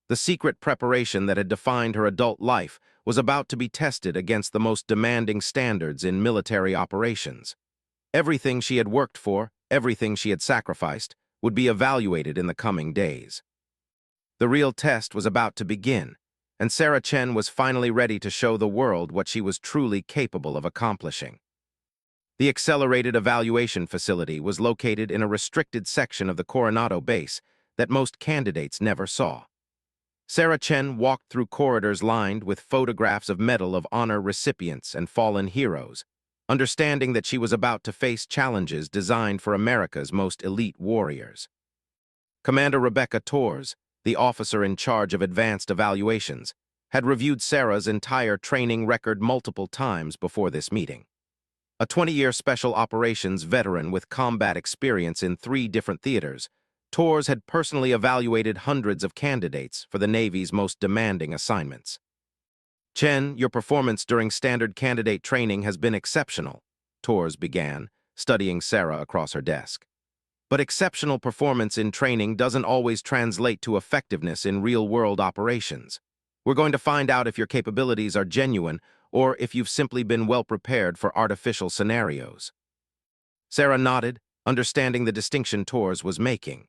The secret preparation that had defined her adult life was about to be tested against the most demanding standards in military operations. Everything she had worked for, everything she had sacrificed, would be evaluated in the coming days. The real test was about to begin, and Sarah Chen was finally ready to show the world what she was truly capable of accomplishing. The Accelerated Evaluation Facility was located in a restricted section of the Coronado base that most candidates never saw. Sarah Chen walked through corridors lined with photographs of Medal of Honor recipients and fallen heroes, understanding that she was about to face challenges designed for America's most elite warriors. Commander Rebecca Torres, the officer in charge of advanced evaluations, had reviewed Sarah's entire training record multiple times before this meeting. A 20-year special operations veteran with combat experience in 3 different theaters, Torres had personally evaluated hundreds of candidates for the Navy's most demanding assignments. Chen, your performance during standard candidate training has been exceptional, Torres began, studying Sarah across her desk. But exceptional performance in training doesn't always translate to effectiveness in real-world operations. We're going to find out if your capabilities are genuine or if you've simply been well prepared for artificial scenarios. Sarah nodded, understanding the distinction Torres was making.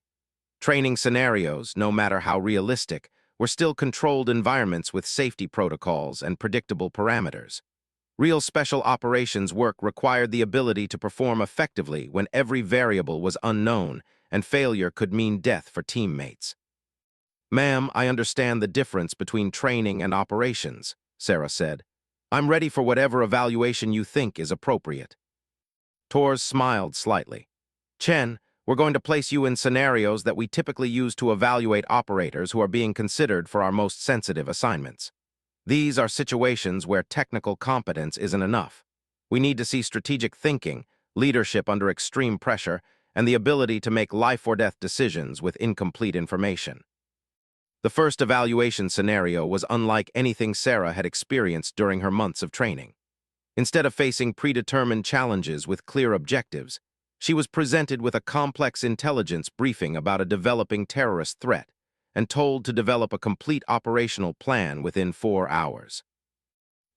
Training scenarios, no matter how realistic, were still controlled environments with safety protocols and predictable parameters. Real special operations work required the ability to perform effectively when every variable was unknown and failure could mean death for teammates. "Ma'am, I understand the difference between training and operations," Sarah said. "I'm ready for whatever evaluation you think is appropriate." Torres smiled slightly. "Chen, we're going to place you in scenarios that we typically use to evaluate operators who are being considered for our most sensitive assignments. These are situations where technical competence isn't enough. We need to see strategic thinking, leadership under extreme pressure, and the ability to make life-or-death decisions with incomplete information." The first evaluation scenario was unlike anything Sarah had experienced during her months of training. Instead of facing predetermined challenges with clear objectives, she was presented with a complex intelligence briefing about a developing terrorist threat and told to develop a complete operational plan within 4 hours.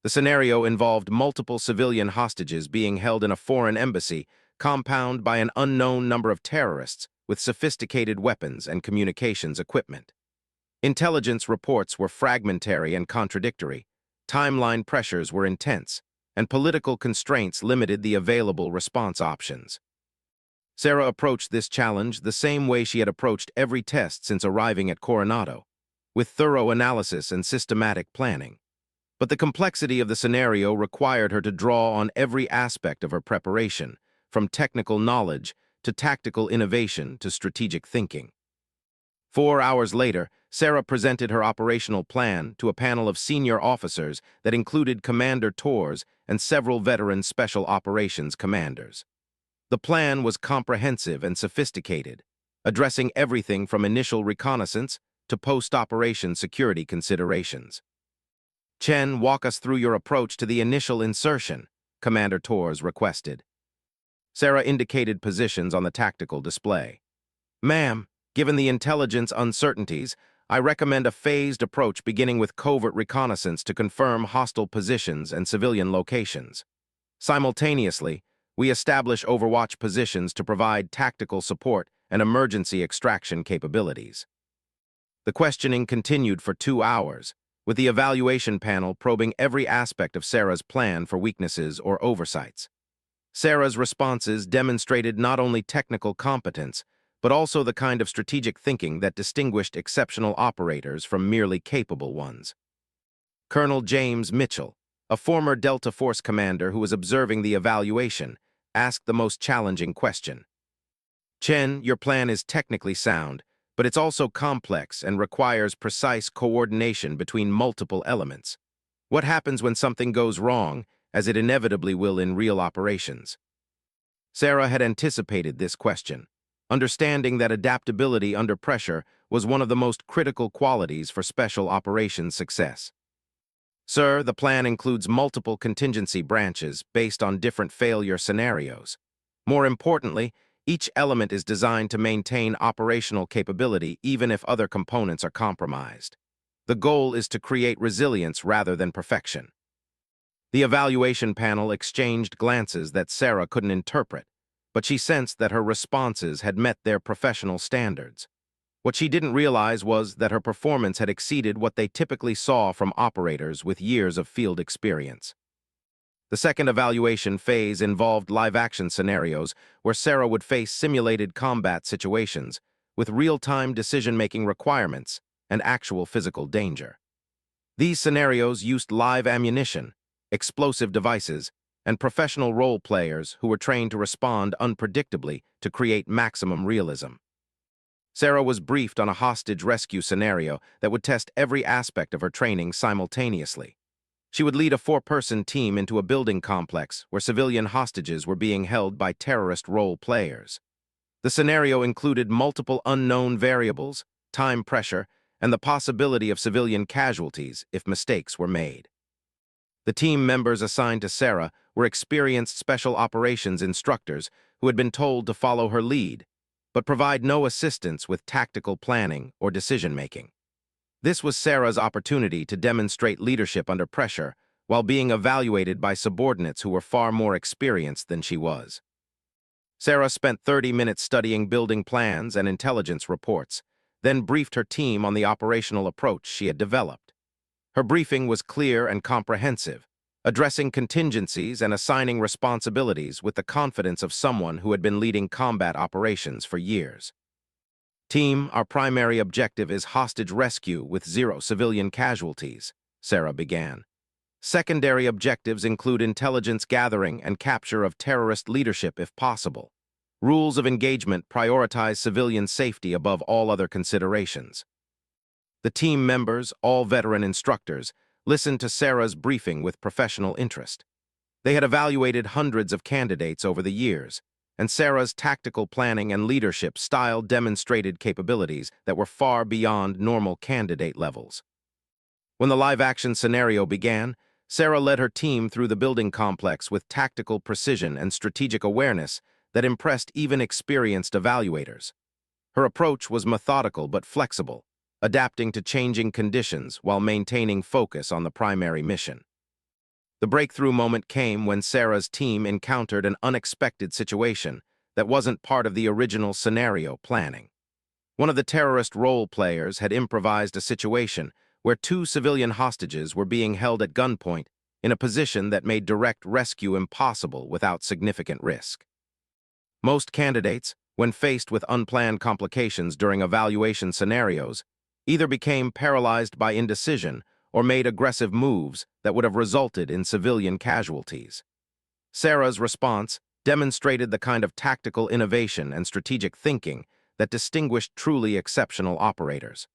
The scenario involved multiple civilian hostages being held in a foreign embassy, compounded by an unknown number of terrorists with sophisticated weapons and communications equipment. Intelligence reports were fragmentary and contradictory, timeline pressures were intense, and political constraints limited the available response options. Sarah approached this challenge the same way she had approached every test since arriving at Coronado, with thorough analysis and systematic planning. But the complexity of the scenario required her to draw on every aspect of her preparation, from technical knowledge to tactical innovation to strategic thinking. 4 hours later, Sarah presented her operational plan to a panel of senior officers that included Commander Torres and several veteran special operations commanders. The plan was comprehensive and sophisticated, addressing everything from initial reconnaissance to post-operation security considerations. "Chen, walk us through your approach to the initial insertion," Commander Torres requested. Sarah indicated positions on the tactical display. "Ma'am, given the intelligence uncertainties, I recommend a phased approach beginning with covert reconnaissance to confirm hostile positions and civilian locations. Simultaneously, we establish overwatch positions to provide tactical support and emergency extraction capabilities." The questioning continued for 2 hours, with the evaluation panel probing every aspect of Sarah's plan for weaknesses or oversights. Sarah's responses demonstrated not only technical competence, but also the kind of strategic thinking that distinguished exceptional operators from merely capable ones. Colonel James Mitchell, a former Delta Force commander who was observing the evaluation, asked the most challenging question. "Chen, your plan is technically sound, but it's also complex and requires precise coordination between multiple elements. What happens when something goes wrong, as it inevitably will in real operations?" Sarah had anticipated this question, understanding that adaptability under pressure was one of the most critical qualities for special operations success. "Sir, the plan includes multiple contingency branches based on different failure scenarios. More importantly, each element is designed to maintain operational capability even if other components are compromised. The goal is to create resilience rather than perfection." The evaluation panel exchanged glances that Sarah couldn't interpret, but she sensed that her responses had met their professional standards. What she didn't realize was that her performance had exceeded what they typically saw from operators with years of field experience. The second evaluation phase involved live-action scenarios where Sarah would face simulated combat situations with real-time decision-making requirements and actual physical danger. These scenarios used live ammunition, explosive devices, and professional role players who were trained to respond unpredictably to create maximum realism. Sarah was briefed on a hostage rescue scenario that would test every aspect of her training simultaneously. She would lead a 4-person team into a building complex where civilian hostages were being held by terrorist role players. The scenario included multiple unknown variables, time pressure, and the possibility of civilian casualties if mistakes were made. The team members assigned to Sarah were experienced special operations instructors who had been told to follow her lead, but provide no assistance with tactical planning or decision-making. This was Sarah's opportunity to demonstrate leadership under pressure while being evaluated by subordinates who were far more experienced than she was. Sarah spent 30 minutes studying building plans and intelligence reports, then briefed her team on the operational approach she had developed. Her briefing was clear and comprehensive, addressing contingencies and assigning responsibilities with the confidence of someone who had been leading combat operations for years. Team, our primary objective is hostage rescue with 0 civilian casualties, Sarah began. Secondary objectives include intelligence gathering and capture of terrorist leadership if possible. Rules of engagement prioritize civilian safety above all other considerations. The team members, all veteran instructors, listened to Sarah's briefing with professional interest. They had evaluated hundreds of candidates over the years, and Sarah's tactical planning and leadership style demonstrated capabilities that were far beyond normal candidate levels. When the live-action scenario began, Sarah led her team through the building complex with tactical precision and strategic awareness that impressed even experienced evaluators. Her approach was methodical but flexible, adapting to changing conditions while maintaining focus on the primary mission. The breakthrough moment came when Sarah's team encountered an unexpected situation that wasn't part of the original scenario planning. One of the terrorist role players had improvised a situation where 2 civilian hostages were being held at gunpoint in a position that made direct rescue impossible without significant risk. Most candidates, when faced with unplanned complications during evaluation scenarios, either became paralyzed by indecision or made aggressive moves that would have resulted in civilian casualties. Sarah's response demonstrated the kind of tactical innovation and strategic thinking that distinguished truly exceptional operators.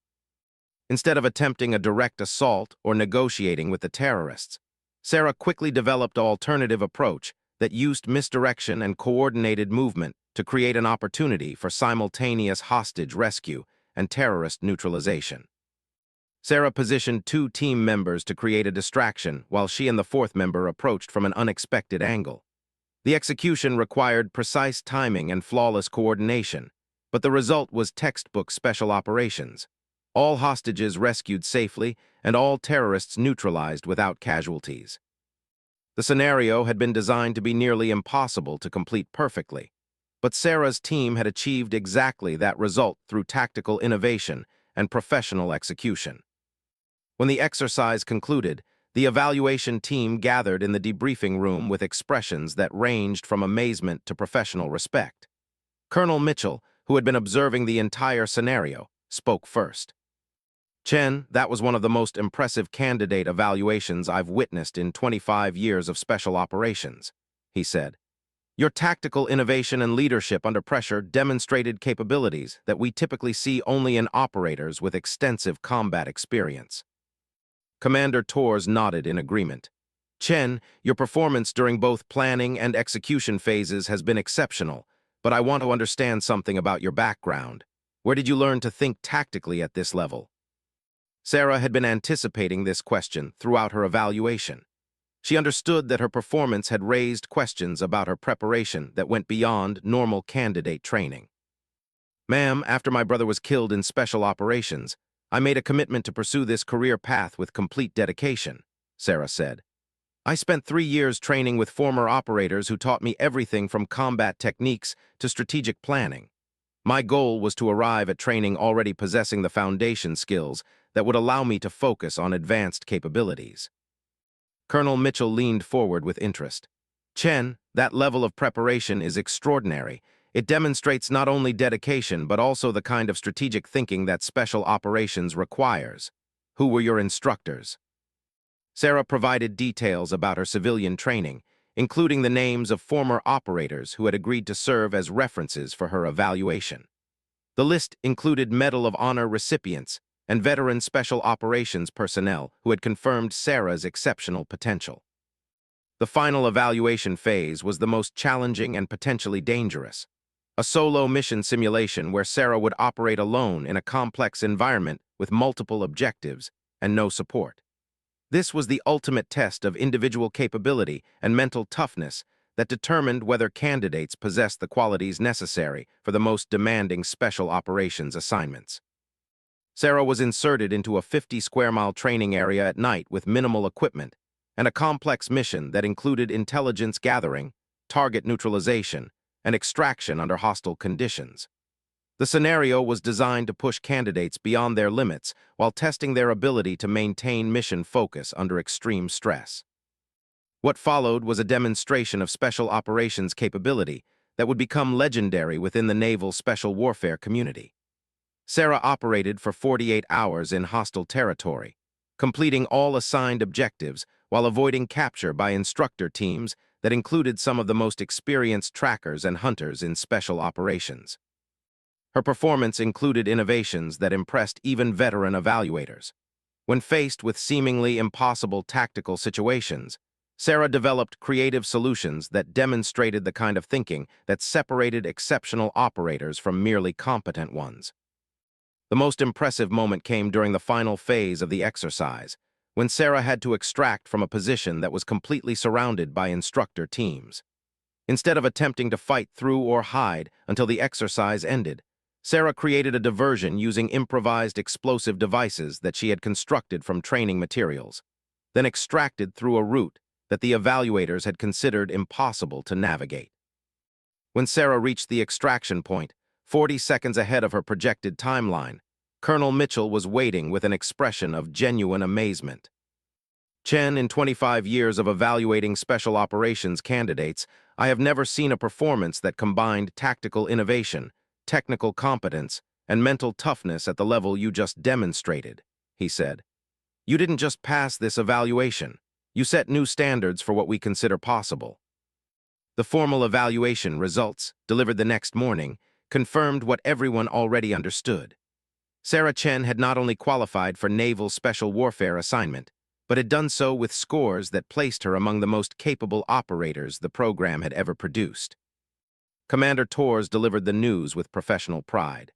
Instead of attempting a direct assault or negotiating with the terrorists, Sarah quickly developed an alternative approach that used misdirection and coordinated movement to create an opportunity for simultaneous hostage rescue and terrorist neutralization. Sarah positioned 2 team members to create a distraction while she and the 4th member approached from an unexpected angle. The execution required precise timing and flawless coordination, but the result was textbook special operations. All hostages rescued safely and all terrorists neutralized without casualties. The scenario had been designed to be nearly impossible to complete perfectly, but Sarah's team had achieved exactly that result through tactical innovation and professional execution. When the exercise concluded, the evaluation team gathered in the debriefing room with expressions that ranged from amazement to professional respect. Colonel Mitchell, who had been observing the entire scenario, spoke first. "Chen, that was one of the most impressive candidate evaluations I've witnessed in 25 years of special operations," he said. "Your tactical innovation and leadership under pressure demonstrated capabilities that we typically see only in operators with extensive combat experience." Commander Torres nodded in agreement. "Chen, your performance during both planning and execution phases has been exceptional, but I want to understand something about your background. Where did you learn to think tactically at this level?" Sarah had been anticipating this question throughout her evaluation. She understood that her performance had raised questions about her preparation that went beyond normal candidate training. "Ma'am, after my brother was killed in special operations, I made a commitment to pursue this career path with complete dedication," Sarah said. "I spent 3 years training with former operators who taught me everything from combat techniques to strategic planning. My goal was to arrive at training already possessing the foundation skills that would allow me to focus on advanced capabilities." Colonel Mitchell leaned forward with interest. "Chen, that level of preparation is extraordinary. It demonstrates not only dedication but also the kind of strategic thinking that special operations requires. Who were your instructors?" Sarah provided details about her civilian training, including the names of former operators who had agreed to serve as references for her evaluation. The list included Medal of Honor recipients and veteran special operations personnel who had confirmed Sarah's exceptional potential. The final evaluation phase was the most challenging and potentially dangerous. A solo mission simulation where Sarah would operate alone in a complex environment with multiple objectives and no support. This was the ultimate test of individual capability and mental toughness that determined whether candidates possessed the qualities necessary for the most demanding special operations assignments. Sarah was inserted into a 50-square-mile training area at night with minimal equipment and a complex mission that included intelligence gathering, target neutralization, and extraction under hostile conditions. The scenario was designed to push candidates beyond their limits while testing their ability to maintain mission focus under extreme stress. What followed was a demonstration of special operations capability that would become legendary within the naval special warfare community. Sarah operated for 48 hours in hostile territory, completing all assigned objectives while avoiding capture by instructor teams that included some of the most experienced trackers and hunters in special operations. Her performance included innovations that impressed even veteran evaluators. When faced with seemingly impossible tactical situations, Sarah developed creative solutions that demonstrated the kind of thinking that separated exceptional operators from merely competent ones. The most impressive moment came during the final phase of the exercise, when Sarah had to extract from a position that was completely surrounded by instructor teams. Instead of attempting to fight through or hide until the exercise ended, Sarah created a diversion using improvised explosive devices that she had constructed from training materials, then extracted through a route that the evaluators had considered impossible to navigate. When Sarah reached the extraction point, 40 seconds ahead of her projected timeline, Colonel Mitchell was waiting with an expression of genuine amazement. Chen, in 25 years of evaluating special operations candidates, I have never seen a performance that combined tactical innovation, technical competence, and mental toughness at the level you just demonstrated, he said. You didn't just pass this evaluation. You set new standards for what we consider possible. The formal evaluation results, delivered the next morning, confirmed what everyone already understood. Sarah Chen had not only qualified for Naval Special Warfare assignment, but had done so with scores that placed her among the most capable operators the program had ever produced. Commander Torres delivered the news with professional pride.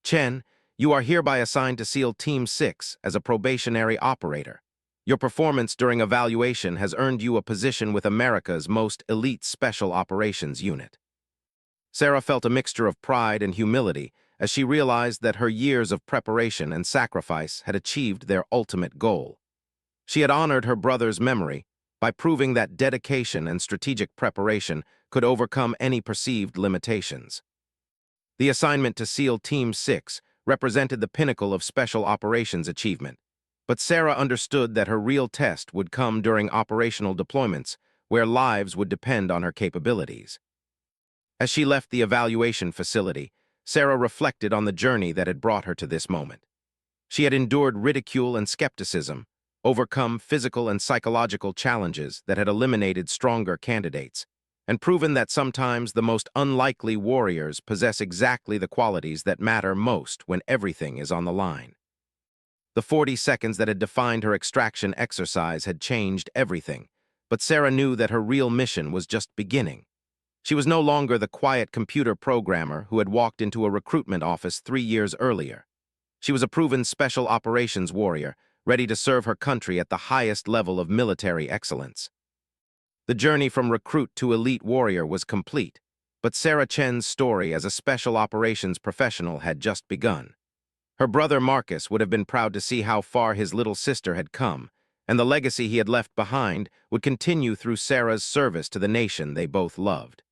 Chen, you are hereby assigned to SEAL Team 6 as a probationary operator. Your performance during evaluation has earned you a position with America's most elite special operations unit. Sarah felt a mixture of pride and humility as she realized that her years of preparation and sacrifice had achieved their ultimate goal. She had honored her brother's memory by proving that dedication and strategic preparation could overcome any perceived limitations. The assignment to SEAL Team 6 represented the pinnacle of special operations achievement, but Sarah understood that her real test would come during operational deployments, where lives would depend on her capabilities. As she left the evaluation facility, Sarah reflected on the journey that had brought her to this moment. She had endured ridicule and skepticism, overcome physical and psychological challenges that had eliminated stronger candidates, and proven that sometimes the most unlikely warriors possess exactly the qualities that matter most when everything is on the line. The 40 seconds that had defined her extraction exercise had changed everything, but Sarah knew that her real mission was just beginning. She was no longer the quiet computer programmer who had walked into a recruitment office 3 years earlier. She was a proven special operations warrior, ready to serve her country at the highest level of military excellence. The journey from recruit to elite warrior was complete, but Sarah Chen's story as a special operations professional had just begun. Her brother Marcus would have been proud to see how far his little sister had come, and the legacy he had left behind would continue through Sarah's service to the nation they both loved.